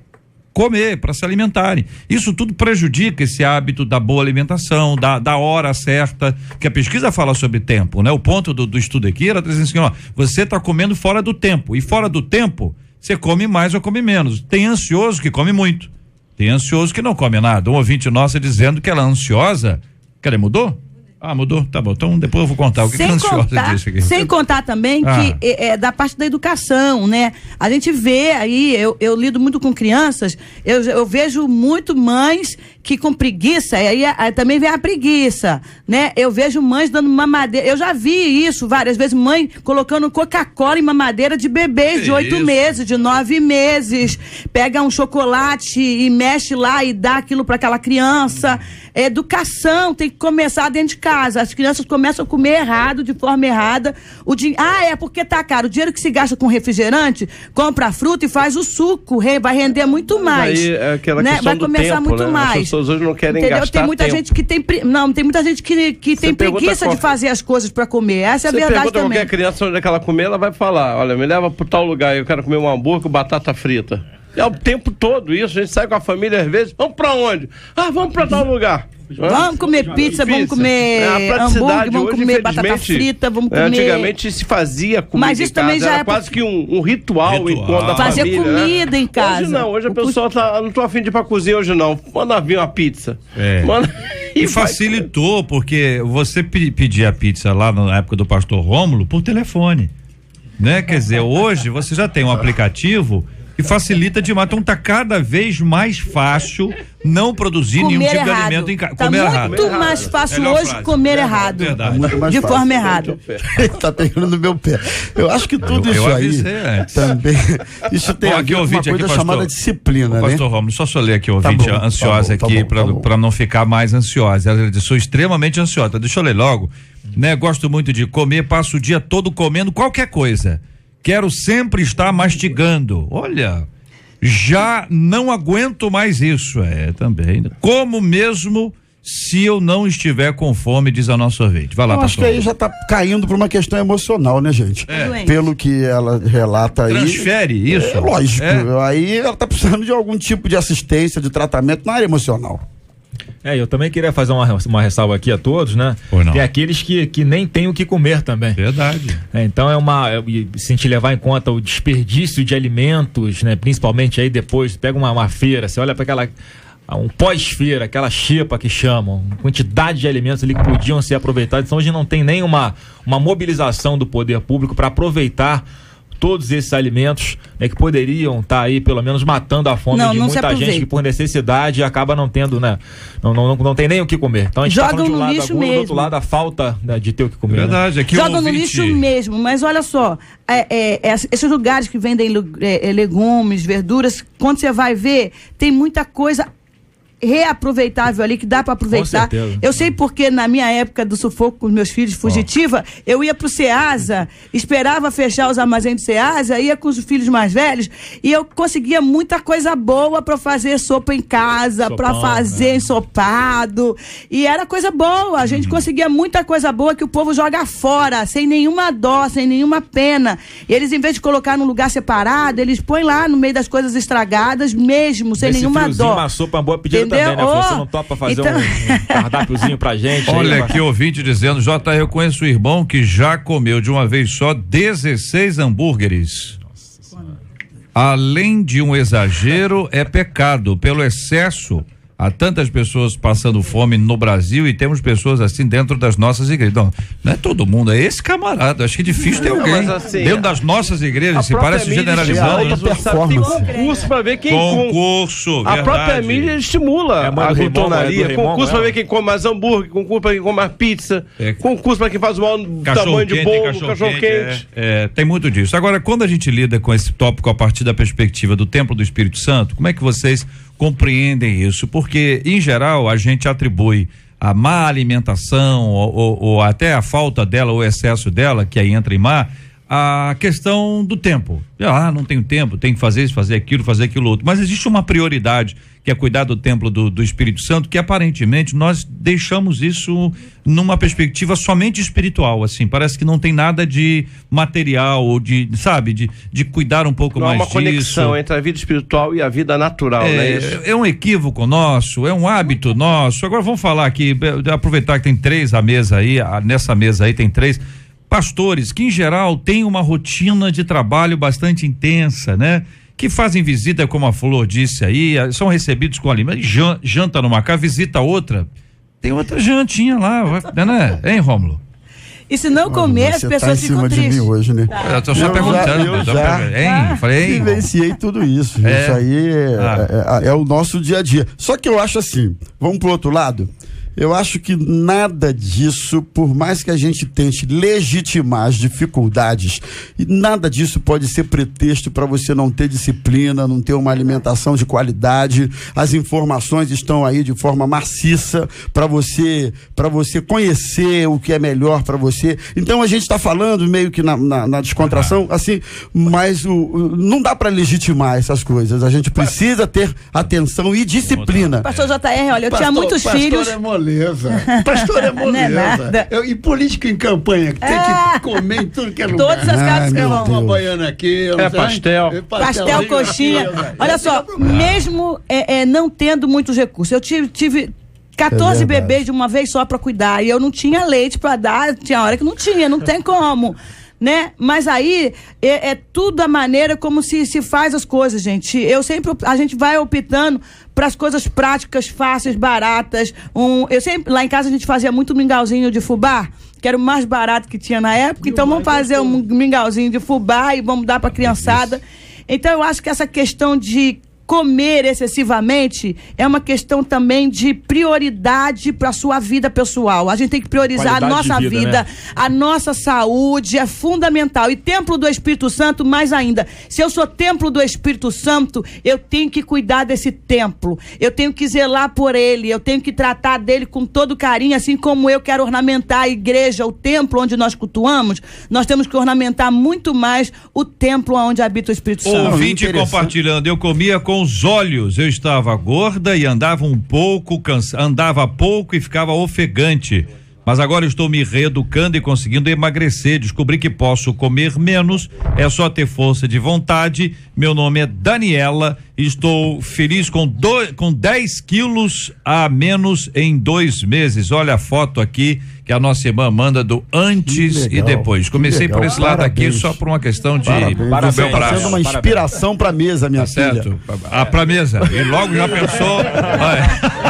C: comer, para se alimentarem. Isso tudo prejudica esse hábito da boa alimentação, da hora certa, que a pesquisa fala sobre tempo, né? O ponto do estudo aqui era dizendo assim, ó, você está comendo fora do tempo, e fora do tempo você come mais ou come menos. Tem ansioso que come muito, tem ansioso que não come nada. Um ouvinte nossa dizendo que ela é ansiosa. Cadê, mudou? Mudou, tá bom, então depois eu vou contar o que é ansiosa disso aqui. Sem contar também que da parte da educação, né? A gente vê aí, eu lido muito com crianças, eu vejo muito mães que com preguiça, aí também vem a preguiça, né? Eu vejo mães dando mamadeira, eu já vi isso várias vezes, mãe colocando Coca-Cola em mamadeira de bebês de 8 meses, de 9 meses, pega um chocolate e mexe lá e dá aquilo para aquela criança. Educação tem que começar dentro de casa. As crianças começam a comer errado, de forma errada. É porque tá caro. O dinheiro que se gasta com refrigerante, compra a fruta e faz o suco. Vai render muito mais.
D: Aí é aquela
C: né?
D: Vai começar
C: tempo,
D: muito
C: né?
D: mais. As pessoas hoje não querem gastar
C: tem muita
D: tempo.
C: gente que tem tem muita gente que tem preguiça de fazer as coisas para comer. Essa é a verdade também. Você pergunta
D: qualquer criança onde é que ela comer, ela vai falar, olha, me leva pro tal lugar, eu quero comer um hambúrguer com batata frita. É o tempo todo isso, a gente sai com a família às vezes, vamos pra onde? Vamos pra tal lugar.
C: Vamos comer pizza, vamos comer hambúrguer, vamos comer batata frita, vamos comer...
D: Antigamente se fazia comida.
C: Mas isso também já
D: era quase que um ritual em torno da
C: fazer
D: família.
C: Fazer comida, né? Em casa.
D: Hoje não, hoje a pessoa não tô afim de ir pra cozinha hoje não, manda vir uma pizza.
C: E facilitou, porque você pedia a pizza lá na época do pastor Rômulo por telefone, né? Quer dizer, hoje você já tem um aplicativo E facilita demais. Então tá cada vez mais fácil não produzir nenhum tipo de alimento em casa.
E: Tá muito mais fácil
C: Melhor
E: hoje
C: frase.
E: comer errado.
C: Verdade.
G: Muito mais
E: De
G: fácil.
E: forma errada.
G: Tá pegando no meu pé. Eu acho que tudo
C: Eu
G: isso aí
C: avisei antes.
G: também. Isso tem
C: Bom,
G: a
C: aqui,
G: ver com uma
C: ouvinte,
G: coisa
C: aqui,
G: chamada
C: pastor.
G: disciplina, né?
C: Pastor Romulo, só ler aqui o
G: Tá
C: ouvinte
G: bom,
C: ansiosa
G: tá
C: aqui
G: bom, tá bom.
C: para não ficar mais ansiosa. Ela disse, sou extremamente ansiosa. Deixa eu ler logo. Né? Gosto muito de comer, passo o dia todo comendo qualquer coisa. Quero sempre estar mastigando. Olha, já não aguento mais isso. Também. Como mesmo se eu não estiver com fome, diz a nossa ouvinte. Vai lá,
G: Eu acho que
C: pastor.
G: aí já tá caindo para uma questão emocional, né, gente? Pelo que ela relata aí.
C: Transfere isso?
G: É lógico. Aí ela tá precisando de algum tipo de assistência, de tratamento na área emocional.
H: Eu também queria fazer uma ressalva aqui a todos, né?
C: Pois não.
H: Tem aqueles que nem têm o que comer também.
C: Verdade.
H: Então se a gente levar em conta o desperdício de alimentos, né? Principalmente aí depois, pega uma feira, você olha para aquela um pós-feira, aquela xepa que chamam, quantidade de alimentos ali que podiam ser aproveitados. Então hoje não tem nem uma mobilização do poder público para aproveitar todos esses alimentos, né, que poderiam estar aí pelo menos matando a fome de muita gente que por necessidade acaba não tendo, né? Não tem nem o que comer. Então a gente
E: Jogam
H: tá falando de um
E: no
H: lado
E: lixo
H: a gula, do outro
E: mesmo.
H: lado a falta, né, de ter o que comer.
C: Verdade, aqui
E: Jogam no lixo mesmo, mas olha só, esses lugares que vendem legumes, verduras, quando você vai ver, tem muita coisa reaproveitável ali, que dá para aproveitar.
H: Com certeza.
E: Eu sei porque na minha época do sufoco com os meus filhos fugitiva, eu ia pro Ceasa, esperava fechar os armazéns do Ceasa, ia com os filhos mais velhos e eu conseguia muita coisa boa para fazer sopa em casa, para fazer ensopado, e era coisa boa, a gente conseguia muita coisa boa que o povo joga fora, sem nenhuma dó, sem nenhuma pena. E eles, em vez de colocar num lugar separado, eles põem lá no meio das coisas estragadas mesmo, sem nenhuma dó.
H: Uma sopa boa pedida também, né? Você não topa fazer
E: então...
H: um cardápiozinho pra gente.
C: Olha
H: aí,
C: aqui, ouvinte dizendo, eu conheço o irmão que já comeu de uma vez só 16 hambúrgueres. Além de um exagero, é pecado. Pelo excesso, há tantas pessoas passando fome no Brasil e temos pessoas assim dentro das nossas igrejas. Não é todo mundo, é esse camarada. Acho que é difícil ter alguém
D: assim,
C: dentro das nossas igrejas, se parece generalizando.
D: Tem concurso para ver quem
C: concurso,
D: A própria mídia estimula a glutonaria. Concurso para ver quem come mais hambúrguer, concurso para quem come mais pizza, concurso para quem faz o maior tamanho de bolo, cachorro quente.
C: Tem muito disso. Agora, quando a gente lida com esse tópico a partir da perspectiva do Templo do Espírito Santo, como é que vocês compreendem isso? Porque, em geral, a gente atribui a má alimentação ou até a falta dela, o excesso dela, que aí entra em má, a questão do tempo. Não tenho tempo, tenho que fazer isso, fazer aquilo outro. Mas existe uma prioridade, que é cuidar do templo do Espírito Santo, que aparentemente nós deixamos isso numa perspectiva somente espiritual, assim, parece que não tem nada de material ou de cuidar um pouco mais disso.
D: Não há uma conexão entre a vida espiritual e a vida natural, né?
C: É um equívoco nosso, é um hábito nosso. Agora vamos falar aqui, aproveitar que tem 3 à mesa aí, nessa mesa aí tem 3 pastores que em geral têm uma rotina de trabalho bastante intensa, né? Que fazem visita, como a Flor disse aí, são recebidos com alimento, janta numa casa, visita outra, tem outra jantinha lá, né? Hein, Rômulo?
E: E se não comer, as pessoas ficam tristes.
G: De mim hoje, né?
C: Eu tô só perguntando.
G: Eu já vivenciei tudo isso. Isso aí é o nosso dia a dia. Só que eu acho assim, vamos pro outro lado. Eu acho que nada disso, por mais que a gente tente legitimar as dificuldades, nada disso pode ser pretexto para você não ter disciplina, não ter uma alimentação de qualidade. As informações estão aí de forma maciça para você conhecer o que é melhor para você. Então a gente está falando meio que na descontração, assim, mas não dá para legitimar essas coisas. A gente precisa ter atenção e disciplina.
E: Pastor JR, olha, eu tinha muitos filhos.
F: Pastor é moleza.
E: Não é nada.
F: E político em campanha, que tem que comer em tudo que é lugar.
E: Todas as casas que vão.
F: Uma baiana aqui.
E: Pastel, coxinha. Olha só, mesmo não tendo muitos recursos, eu tive 14 bebês de uma vez só para cuidar e eu não tinha leite para dar, tinha hora que não tinha, não tem como. Né? Mas aí é tudo a maneira como se faz as coisas, gente. A gente vai optando para as coisas práticas, fáceis, baratas. Lá em casa a gente fazia muito mingauzinho de fubá, que era o mais barato que tinha na época. Então vamos fazer um mingauzinho de fubá e vamos dar para a criançada. Então eu acho que essa questão de comer excessivamente é uma questão também de prioridade para a sua vida pessoal. A gente tem que priorizar
H: Qualidade
E: a nossa
H: de vida, né?
E: a nossa saúde é fundamental. E templo do Espírito Santo, mais ainda. Se eu sou templo do Espírito Santo, eu tenho que cuidar desse templo. Eu tenho que zelar por ele. Eu tenho que tratar dele com todo carinho, assim como eu quero ornamentar a igreja, o templo onde nós cultuamos. Nós temos que ornamentar muito mais o templo onde habita o Espírito Santo.
C: Ouvinte compartilhando, eu comia com os olhos, eu estava gorda e andava andava pouco e ficava ofegante, mas agora eu estou me reeducando e conseguindo emagrecer, descobri que posso comer menos, é só ter força de vontade. Meu nome é Daniela, estou feliz com 10 quilos a menos em 2 meses. Olha a foto aqui que a nossa irmã manda do antes e depois. Comecei por esse lado aqui só por uma questão de
G: Parabéns. Tá sendo uma inspiração pra mesa, minha filha.
C: Certo? Pra mesa. E logo já pensou.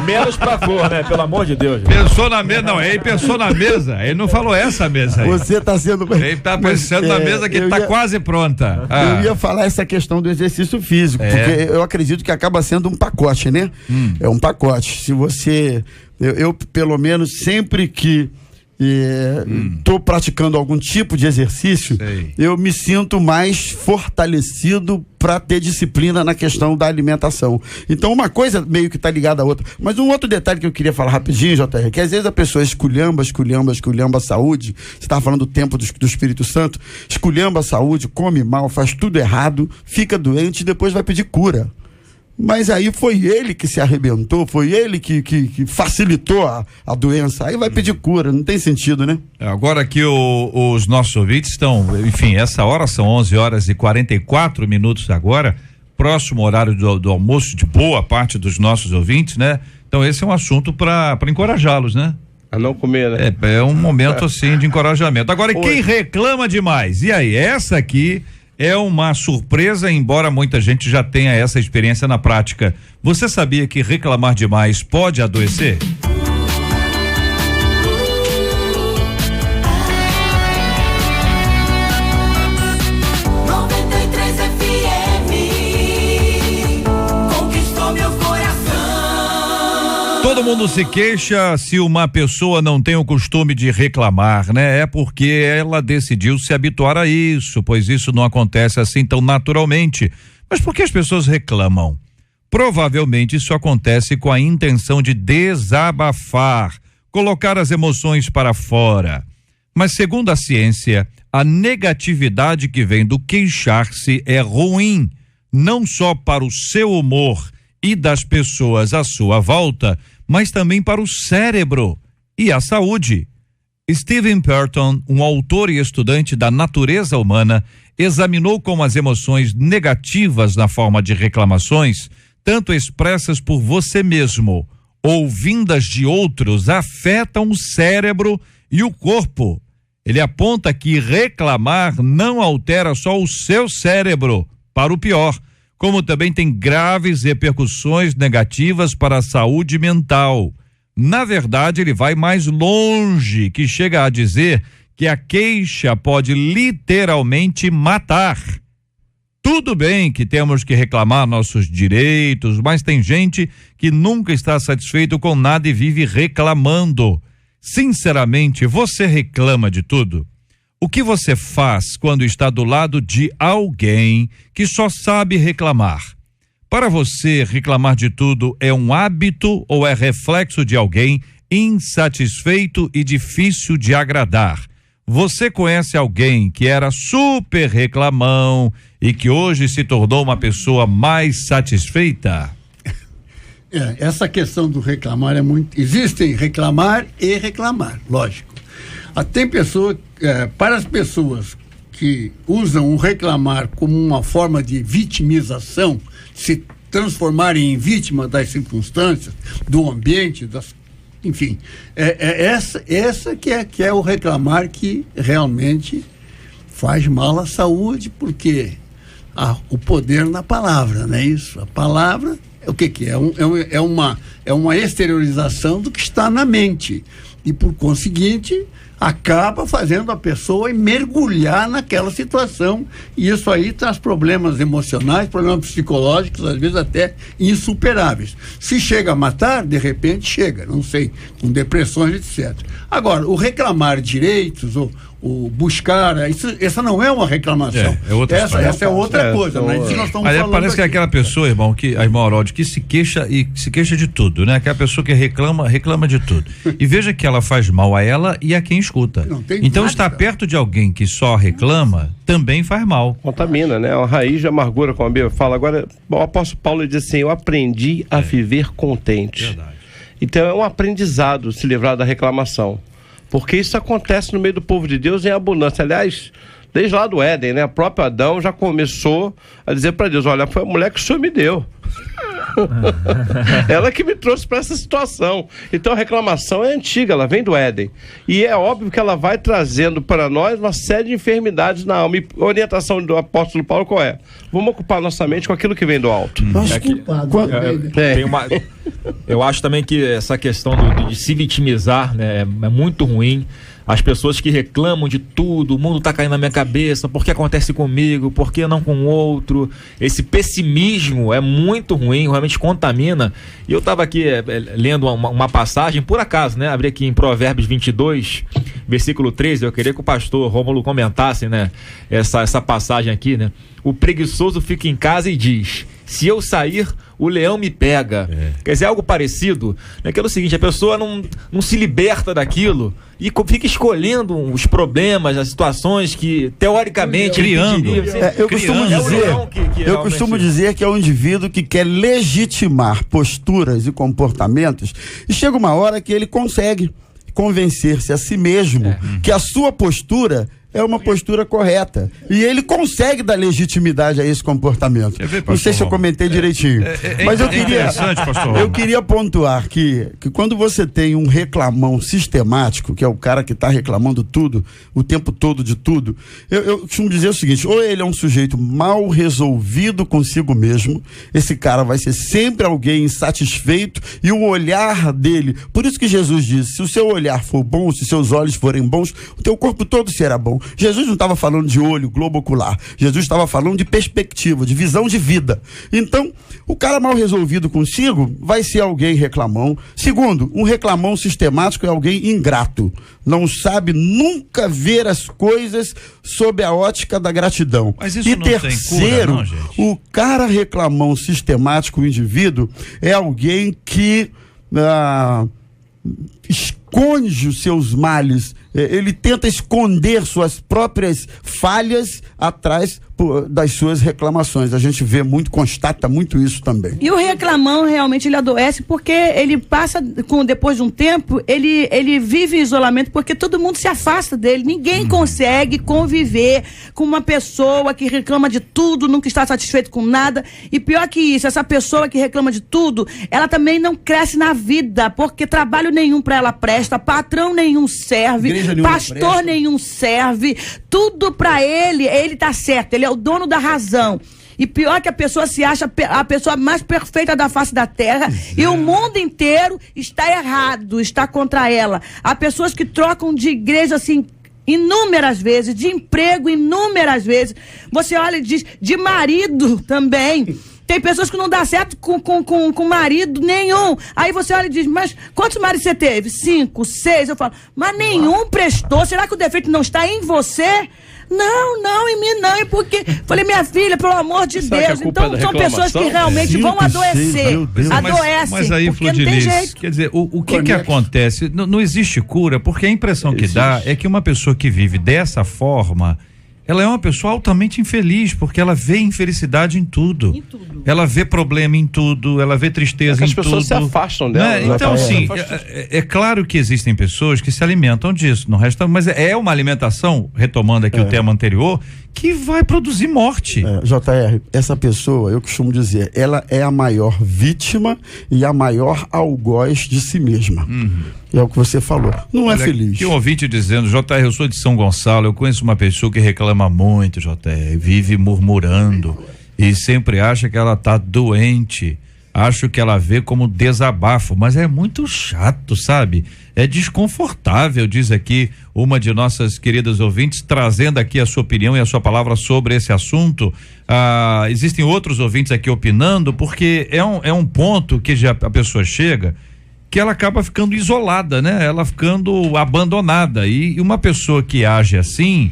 H: Menos pra cor, né? Pelo amor de Deus.
C: Pensou na mesa, não, ele pensou na mesa. Ele não falou essa mesa aí.
G: Você tá sendo.
C: Ele tá pensando na mesa que tá quase pronta.
G: Eu ia falar essa questão do exercício físico, porque eu acredito que acaba sendo um pacote, né? É um pacote. Se você. Eu pelo menos, sempre que estou praticando algum tipo de exercício, eu me sinto mais fortalecido para ter disciplina na questão da alimentação. Então uma coisa meio que está ligada à outra. Mas um outro detalhe que eu queria falar rapidinho, JR, que às vezes a pessoa esculhamba a saúde. Você estava falando do tempo do Espírito Santo, esculhamba a saúde, come mal, faz tudo errado, fica doente e depois vai pedir cura. Mas aí foi ele que se arrebentou, foi ele que facilitou a doença. Aí vai pedir cura, não tem sentido, né?
C: Agora que os nossos ouvintes estão, enfim, essa hora são 11h44 agora, próximo horário do almoço de boa parte dos nossos ouvintes, né? Então esse é um assunto para encorajá-los, né?
D: A não comer, né?
C: É um momento assim de encorajamento. Agora, quem reclama demais? E aí, essa aqui é uma surpresa, embora muita gente já tenha essa experiência na prática. Você sabia que reclamar demais pode adoecer? Todo mundo se queixa se uma pessoa não tem o costume de reclamar, né? É porque ela decidiu se habituar a isso, pois isso não acontece assim tão naturalmente. Mas por que as pessoas reclamam? Provavelmente isso acontece com a intenção de desabafar, colocar as emoções para fora. Mas segundo a ciência, a negatividade que vem do queixar-se é ruim, não só para o seu humor e das pessoas à sua volta, mas também para o cérebro e a saúde. Stephen Perton, um autor e estudante da natureza humana, examinou como as emoções negativas na forma de reclamações, tanto expressas por você mesmo ou vindas de outros, afetam o cérebro e o corpo. Ele aponta que reclamar não altera só o seu cérebro para o pior, como também tem graves repercussões negativas para a saúde mental. Na verdade, ele vai mais longe, que chega a dizer que a queixa pode literalmente matar. Tudo bem que temos que reclamar nossos direitos, mas tem gente que nunca está satisfeito com nada e vive reclamando. Sinceramente, você reclama de tudo? O que você faz quando está do lado de alguém que só sabe reclamar? Para você, reclamar de tudo é um hábito ou é reflexo de alguém insatisfeito e difícil de agradar? Você conhece alguém que era super reclamão e que hoje se tornou uma pessoa mais satisfeita?
F: Essa questão do reclamar é muito... Existem reclamar e reclamar, lógico. Tem pessoa, para as pessoas que usam o reclamar como uma forma de vitimização, se transformarem em vítima das circunstâncias, do ambiente, enfim, essa que é o reclamar que realmente faz mal à saúde, porque há o poder na palavra, não é isso? A palavra é o que é? é uma exteriorização do que está na mente. E, por conseguinte, acaba fazendo a pessoa mergulhar naquela situação, e isso aí traz problemas emocionais, problemas psicológicos, às vezes até insuperáveis. Se chega a matar, de repente chega, não sei, com depressões, etc. Agora, o reclamar direitos, o buscar, essa não é uma reclamação. Essa é outra coisa, mas isso nós estamos falando
C: parece que é aquela pessoa, irmão Haroldo, que se queixa de tudo, né? Aquela pessoa que reclama de tudo. E veja que ela faz mal a ela e a quem escuta. Então estar perto de alguém que só reclama também faz mal.
D: Contamina, né? Uma raiz de amargura, como a Bíblia fala. Agora, o apóstolo Paulo diz assim: eu aprendi a viver contente. Verdade. Então é um aprendizado se livrar da reclamação. Porque isso acontece no meio do povo de Deus em abundância. Aliás, desde lá do Éden, né? O próprio Adão já começou a dizer para Deus: olha, foi a mulher que o Senhor me deu. Ela que me trouxe para essa situação. Então a reclamação é antiga, ela vem do Éden. E é óbvio que ela vai trazendo para nós uma série de enfermidades na alma. E a orientação do apóstolo Paulo qual é? Vamos ocupar nossa mente com aquilo que vem do alto.
H: Eu acho também que essa questão de se vitimizar, né, é muito ruim. As pessoas que reclamam de tudo, o mundo tá caindo na minha cabeça, por que acontece comigo, por que não com o outro? Esse pessimismo é muito ruim, realmente contamina. E eu tava aqui lendo uma passagem, por acaso, né? Abri aqui em Provérbios 22, versículo 13, eu queria que o pastor Rômulo comentasse, né? Essa passagem aqui, né? O preguiçoso fica em casa e diz: se eu sair, o leão me pega. Quer dizer, algo parecido, né? Que é o seguinte: a pessoa não se liberta daquilo e fica escolhendo os problemas, as situações que, teoricamente,
C: criando.
G: Eu costumo dizer que é um indivíduo que quer legitimar posturas e comportamentos, e chega uma hora que ele consegue convencer-se a si mesmo que a sua postura é uma postura correta. E ele consegue dar legitimidade a esse comportamento. Não sei se eu comentei direitinho. Mas eu queria pontuar que quando você tem um reclamão sistemático, que é o cara que está reclamando tudo, o tempo todo de tudo, eu costumo dizer o seguinte: ou ele é um sujeito mal resolvido consigo mesmo, esse cara vai ser sempre alguém insatisfeito, e o olhar dele, por isso que Jesus disse: se o seu olhar for bom, se seus olhos forem bons, o teu corpo todo será bom. Jesus não estava falando de olho, globo ocular. Jesus estava falando de perspectiva, de visão de vida. Então, o cara mal resolvido consigo vai ser alguém reclamão. Segundo, um reclamão sistemático é alguém ingrato. Não sabe nunca ver as coisas sob a ótica da gratidão.
C: Mas isso
G: e
C: não
G: terceiro,
C: tem cura, não, gente?
G: o cara reclamão sistemático, o indivíduo, é alguém que esconde os seus males. Ele tenta esconder suas próprias falhas atrás das suas reclamações. A gente vê muito, constata muito isso também.
E: E o reclamão realmente ele adoece porque ele passa, depois de um tempo, ele vive em isolamento porque todo mundo se afasta dele. Ninguém consegue conviver com uma pessoa que reclama de tudo, nunca está satisfeito com nada. E pior que isso, essa pessoa que reclama de tudo, ela também não cresce na vida, porque trabalho nenhum para ela presta, patrão nenhum serve, pastor nenhum serve, tudo pra ele tá certo, ele é o dono da razão. E pior que a pessoa se acha a pessoa mais perfeita da face da terra, e o mundo inteiro está errado, está contra ela. Há pessoas que trocam de igreja assim inúmeras vezes, de emprego inúmeras vezes. Você olha e diz, de marido também. Tem pessoas que não dá certo com marido nenhum. Aí você olha e diz: mas quantos maridos você teve? 5, 6. Eu falo: mas nenhum prestou. Será que o defeito não está em você? Não, em mim não. E porque falei: minha filha, pelo amor de Deus. Então são pessoas que realmente vão adoecer. Adoecem.
C: Mas aí, Flor de Lis, quer dizer, o que acontece? Não existe cura, porque a impressão que dá é que uma pessoa que vive dessa forma, ela é uma pessoa altamente infeliz, porque ela vê infelicidade em tudo. Ela vê problema em tudo, ela vê tristeza em tudo.
D: As pessoas se afastam dela.
C: Né? Então, sim, é claro que existem pessoas que se alimentam disso, não resta, mas é uma alimentação, retomando aqui o tema anterior, que vai produzir morte.
G: JR, essa pessoa, eu costumo dizer, ela é a maior vítima e a maior algoz de si mesma. É o que você falou. Não é feliz.
C: Tem um ouvinte dizendo: JR, eu sou de São Gonçalo, eu conheço uma pessoa que reclama muito, JR, vive murmurando e sempre acha que ela tá doente. acho que ela vê como desabafo, mas é muito chato, sabe? É desconfortável, diz aqui uma de nossas queridas ouvintes, trazendo aqui a sua opinião e a sua palavra sobre esse assunto. Existem outros ouvintes aqui opinando, porque é um ponto que já a pessoa chega, que ela acaba ficando isolada, né? Ela ficando abandonada, e uma pessoa que age assim,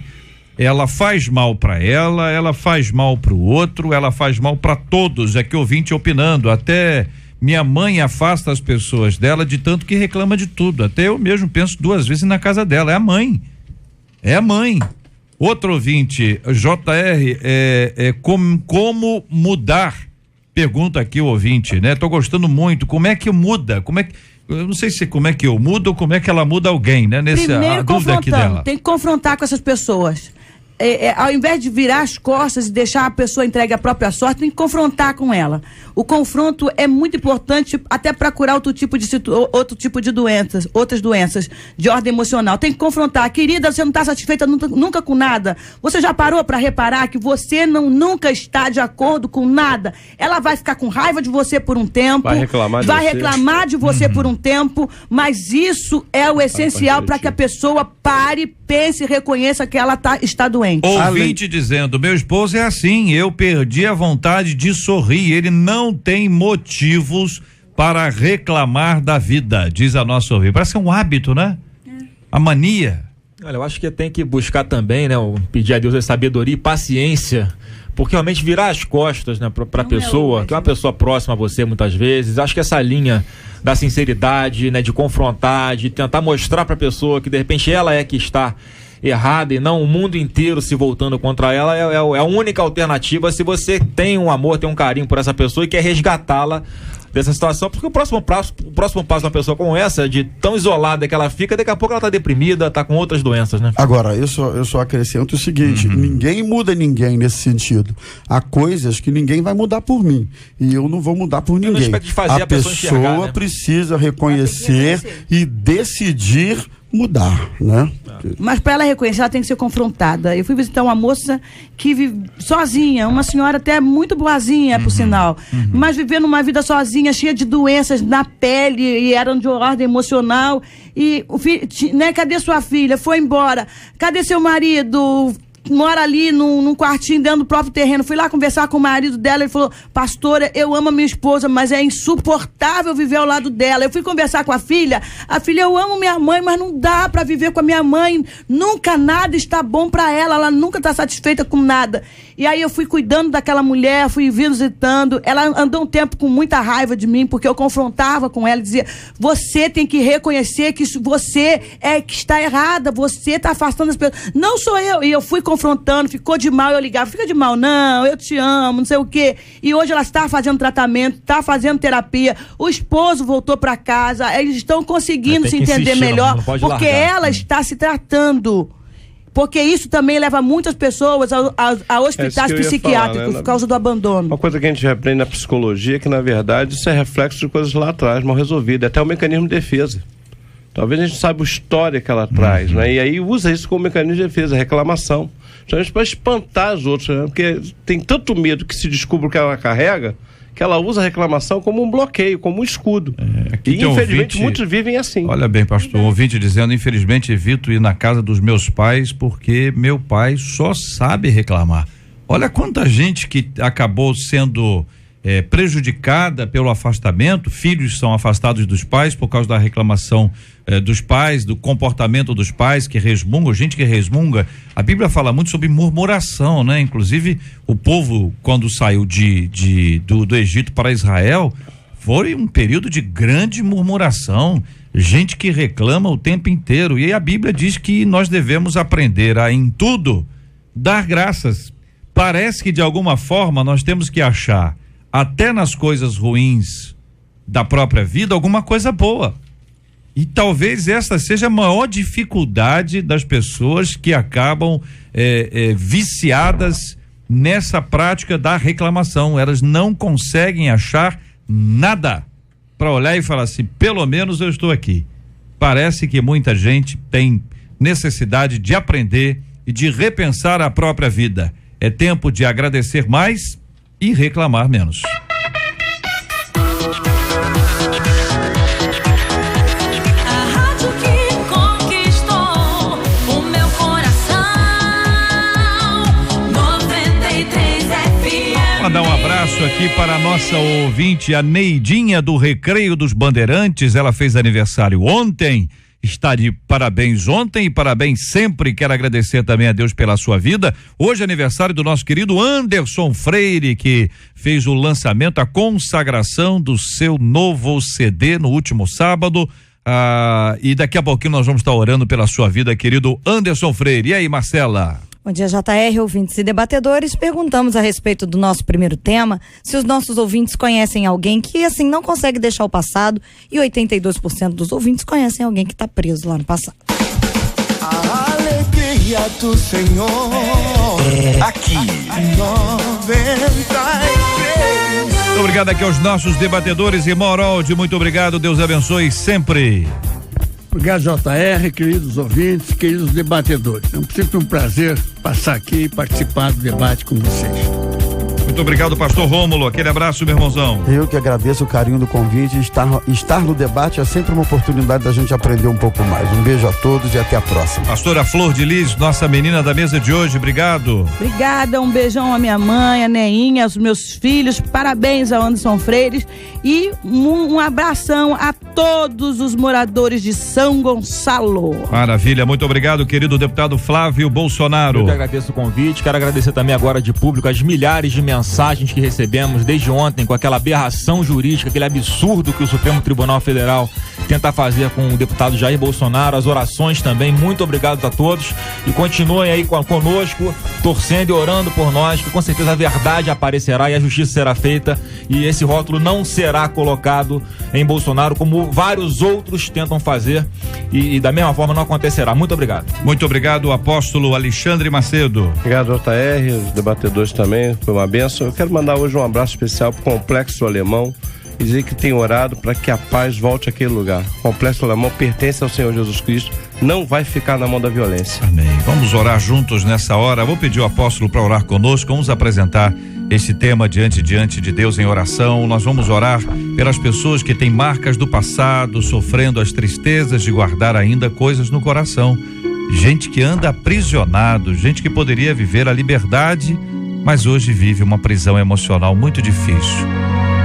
C: ela faz mal para ela faz mal para o outro, ela faz mal para todos. É que ouvinte opinando, até minha mãe afasta as pessoas dela de tanto que reclama de tudo. Até eu mesmo penso 2 vezes na casa dela. É a mãe. Outro ouvinte, JR, como mudar? Pergunta aqui o ouvinte, né? Tô gostando muito. Como é que muda? Eu não sei se como é que eu mudo ou como é que ela muda alguém, né?
E: Primeiro,
C: dúvida aqui dela.
E: Tem que confrontar com essas pessoas. Ao invés de virar as costas e deixar a pessoa entregue à própria sorte, tem que confrontar com ela. O confronto é muito importante até para curar outro tipo de doenças, outras doenças de ordem emocional. Tem que confrontar. Querida, você não está satisfeita nunca com nada? Você já parou para reparar que você nunca está de acordo com nada? Ela vai ficar com raiva de você por um tempo, vai reclamar de você por um tempo, mas isso é o essencial para que a pessoa pare, pense e reconheça que ela está doente.
C: Ouvinte dizendo, meu esposo é assim, eu perdi a vontade de sorrir, ele não tem motivos para reclamar da vida, diz a nossa ouvinte. Parece que é um hábito, né? A mania.
H: Olha, eu acho que tem que buscar também, né? Pedir a Deus a sabedoria e paciência, porque realmente virar as costas, né, pra pessoa, que é uma pessoa próxima a você muitas vezes. Acho que essa linha da sinceridade, né, de confrontar, de tentar mostrar pra pessoa que de repente ela é que está errada e não o mundo inteiro se voltando contra ela, é a única alternativa se você tem um amor, tem um carinho por essa pessoa e quer resgatá-la dessa situação, porque o próximo passo de uma pessoa como essa, de tão isolada que ela fica, daqui a pouco ela tá deprimida, tá com outras doenças, né?
G: Agora, eu só acrescento o seguinte, ninguém muda ninguém nesse sentido. Há coisas que ninguém vai mudar por mim, e eu não vou mudar por ninguém. A pessoa precisa reconhecer e decidir mudar, né?
E: Mas para ela reconhecer, ela tem que ser confrontada. Eu fui visitar uma moça que vive sozinha, uma senhora até muito boazinha, por sinal, mas vivendo uma vida sozinha, cheia de doenças na pele, e eram de ordem emocional. E o filho, né? Cadê sua filha? Foi embora. Cadê seu marido? Mora ali num quartinho dentro do próprio terreno. Fui lá conversar com o marido dela, ele falou, pastora, eu amo a minha esposa, mas é insuportável viver ao lado dela. Eu fui conversar com a filha, eu amo minha mãe, mas não dá pra viver com a minha mãe, nunca nada está bom pra ela nunca tá satisfeita com nada. E aí eu fui cuidando daquela mulher, fui visitando, ela andou um tempo com muita raiva de mim, porque eu confrontava com ela e dizia, você tem que reconhecer que você é que está errada, você tá afastando as pessoas, não sou eu. E eu fui confrontando, ficou de mal, eu ligava, fica de mal não, eu te amo, não sei o quê. E hoje ela está fazendo tratamento, está fazendo terapia, o esposo voltou para casa, eles estão conseguindo se entender melhor, porque ela está se tratando. Porque isso também leva muitas pessoas a hospitais psiquiátricos, por causa do abandono.
D: Uma coisa que a gente aprende na psicologia é que, na verdade, isso é reflexo de coisas lá atrás, mal resolvidas, até o mecanismo de defesa. Talvez a gente saiba a história que ela traz, né? E aí usa isso como mecanismo de defesa, reclamação. Justamente para espantar os outros, né? Porque tem tanto medo que se descubra o que ela carrega, que ela usa a reclamação como um bloqueio, como um escudo. E infelizmente muitos vivem assim.
C: Olha bem, pastor, um ouvinte dizendo, infelizmente evito ir na casa dos meus pais porque meu pai só sabe reclamar. Olha quanta gente que acabou sendo prejudicada pelo afastamento, filhos são afastados dos pais por causa da reclamação dos pais, do comportamento dos pais que resmungam, gente que resmunga. A Bíblia fala muito sobre murmuração, né? Inclusive o povo, quando saiu do Egito para Israel, foi um período de grande murmuração, gente que reclama o tempo inteiro, e a Bíblia diz que nós devemos aprender a, em tudo, dar graças. Parece que de alguma forma nós temos que achar até nas coisas ruins da própria vida, alguma coisa boa. E talvez essa seja a maior dificuldade das pessoas que acabam viciadas nessa prática da reclamação. Elas não conseguem achar nada para olhar e falar assim, pelo menos eu estou aqui. Parece que muita gente tem necessidade de aprender e de repensar a própria vida. É tempo de agradecer mais e reclamar menos. abraço aqui para a nossa ouvinte, a Neidinha do Recreio dos Bandeirantes. Ela fez aniversário ontem, está de parabéns ontem e parabéns sempre. Quero agradecer também a Deus pela sua vida. Hoje é aniversário do nosso querido Anderson Freire, que fez o lançamento, a consagração do seu novo CD no último sábado. E daqui a pouquinho nós vamos estar orando pela sua vida, querido Anderson Freire. E aí, Marcela?
J: Bom dia, JR, ouvintes e debatedores. Perguntamos a respeito do nosso primeiro tema, se os nossos ouvintes conhecem alguém que, assim, não consegue deixar o passado, e 82% dos ouvintes conhecem alguém que está preso lá no passado.
I: A alegria do Senhor
A: Aqui.
I: 93.
C: Muito obrigado aqui aos nossos debatedores. Irmão Harold, muito obrigado. Deus abençoe sempre.
F: Obrigado, JR, queridos ouvintes, queridos debatedores. É sempre um prazer passar aqui e participar do debate com vocês.
C: Muito obrigado, pastor Rômulo. Aquele abraço, meu irmãozão.
G: Eu que agradeço o carinho do convite. Estar no debate é sempre uma oportunidade da gente aprender um pouco mais. Um beijo a todos e até a próxima.
C: Pastora Flor de Lis, nossa menina da mesa de hoje, obrigado.
E: Obrigada, um beijão à minha mãe, a Neinha, aos meus filhos, parabéns ao Anderson Freire e um abração a todos os moradores de São Gonçalo.
C: Maravilha, muito obrigado, querido deputado Flávio Bolsonaro.
H: Eu que agradeço o convite, quero agradecer também agora de público as milhares de mensagens que recebemos desde ontem com aquela aberração jurídica, aquele absurdo que o Supremo Tribunal Federal tenta fazer com o deputado Jair Bolsonaro, as orações também, muito obrigado a todos e continuem aí conosco, torcendo e orando por nós, que com certeza a verdade aparecerá e a justiça será feita e esse rótulo não será colocado em Bolsonaro como vários outros tentam fazer e da mesma forma não acontecerá. Muito obrigado.
C: Muito obrigado, apóstolo Alexandre Macedo.
D: Obrigado, JR, os debatedores também, foi uma bênção. Eu quero mandar hoje um abraço especial para o Complexo Alemão e dizer que tem orado para que a paz volte àquele lugar. O Complexo Alemão pertence ao Senhor Jesus Cristo, não vai ficar na mão da violência.
C: Amém. Vamos orar juntos nessa hora. Vou pedir ao apóstolo para orar conosco. Vamos apresentar esse tema diante de Deus em oração. Nós vamos orar pelas pessoas que têm marcas do passado, sofrendo as tristezas de guardar ainda coisas no coração. Gente que anda aprisionado, gente que poderia viver a liberdade, mas hoje vive uma prisão emocional muito difícil.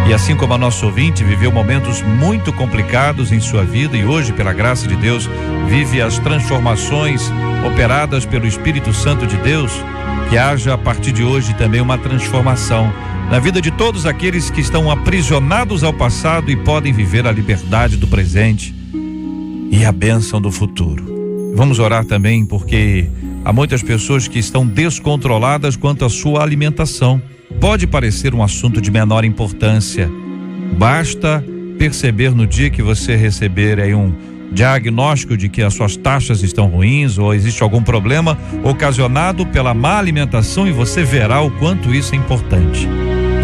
C: E assim como a nossa ouvinte viveu momentos muito complicados em sua vida e hoje, pela graça de Deus, vive as transformações operadas pelo Espírito Santo de Deus, que haja a partir de hoje também uma transformação na vida de todos aqueles que estão aprisionados ao passado e podem viver a liberdade do presente e a bênção do futuro. Vamos orar também porque há muitas pessoas que estão descontroladas quanto à sua alimentação. Pode parecer um assunto de menor importância. Basta perceber no dia que você receber aí um diagnóstico de que as suas taxas estão ruins ou existe algum problema ocasionado pela má alimentação e você verá o quanto isso é importante.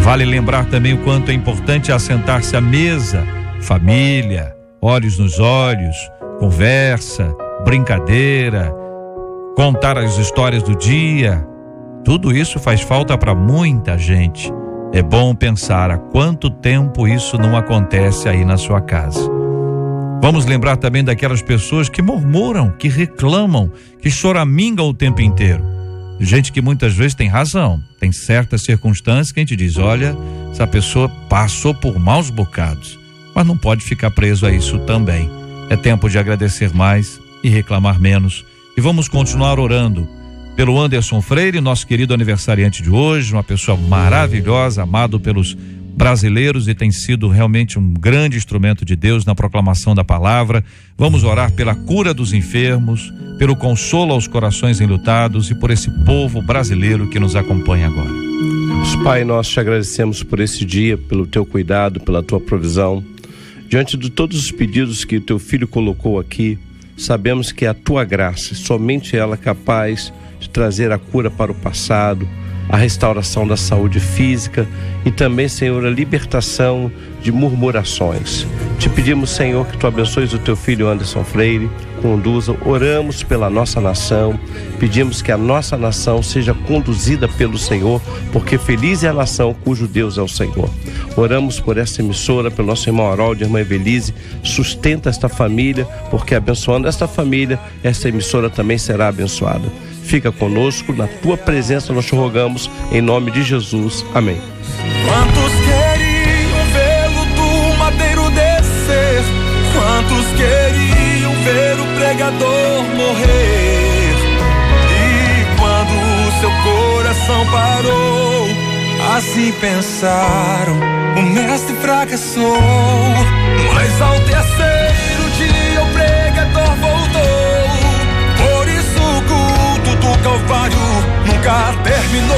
C: Vale lembrar também o quanto é importante assentar-se à mesa, família, olhos nos olhos, conversa, brincadeira, contar as histórias do dia. Tudo isso faz falta para muita gente. É bom pensar há quanto tempo isso não acontece aí na sua casa. Vamos lembrar também daquelas pessoas que murmuram, que reclamam, que choramingam o tempo inteiro. Gente que muitas vezes tem razão. Tem certas circunstâncias que a gente diz, olha, essa pessoa passou por maus bocados, mas não pode ficar preso a isso também. É tempo de agradecer mais e reclamar menos. E vamos continuar orando pelo Anderson Freire, nosso querido aniversariante de hoje, uma pessoa maravilhosa, amado pelos brasileiros e tem sido realmente um grande instrumento de Deus na proclamação da palavra. Vamos orar pela cura dos enfermos, pelo consolo aos corações enlutados e por esse povo brasileiro que nos acompanha agora.
D: Pai, nós te agradecemos por esse dia, pelo teu cuidado, pela tua provisão. Diante de todos os pedidos que o teu filho colocou aqui, sabemos que é a tua graça, somente ela capaz de trazer a cura para o passado, a restauração da saúde física e também, Senhor, a libertação de murmurações. Te pedimos, Senhor, que tu abençoes o teu filho Anderson Freire, conduza, oramos pela nossa nação, pedimos que a nossa nação seja conduzida pelo Senhor, porque feliz é a nação cujo Deus é o Senhor. Oramos por essa emissora, pelo nosso irmão Harold, irmã Evelise, sustenta esta família, porque abençoando esta família, essa emissora também será abençoada. Fica conosco, na tua presença nós te rogamos, em nome de Jesus. Amém.
I: Quanto Muitos queriam ver o pregador morrer, e quando seu coração parou, assim pensaram, o mestre fracassou. Mas ao terceiro dia o pregador voltou, por isso o culto do Calvário nunca terminou.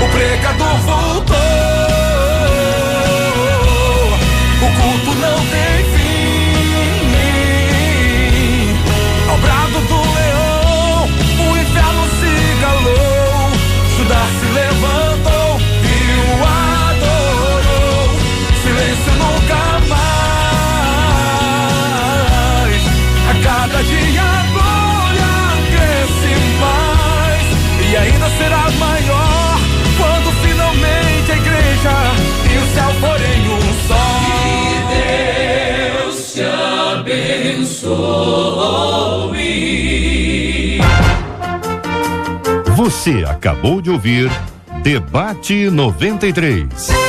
I: O pregador voltou, o culto não tem fim. Ao brado do leão, o inferno se calou, Judas se levantou e o adorou. Silêncio nunca mais. A cada dia a glória cresce mais, e ainda será maior quando finalmente a igreja e o céu forem um só. Que Deus te abençoe.
A: Você acabou de ouvir Debate 93.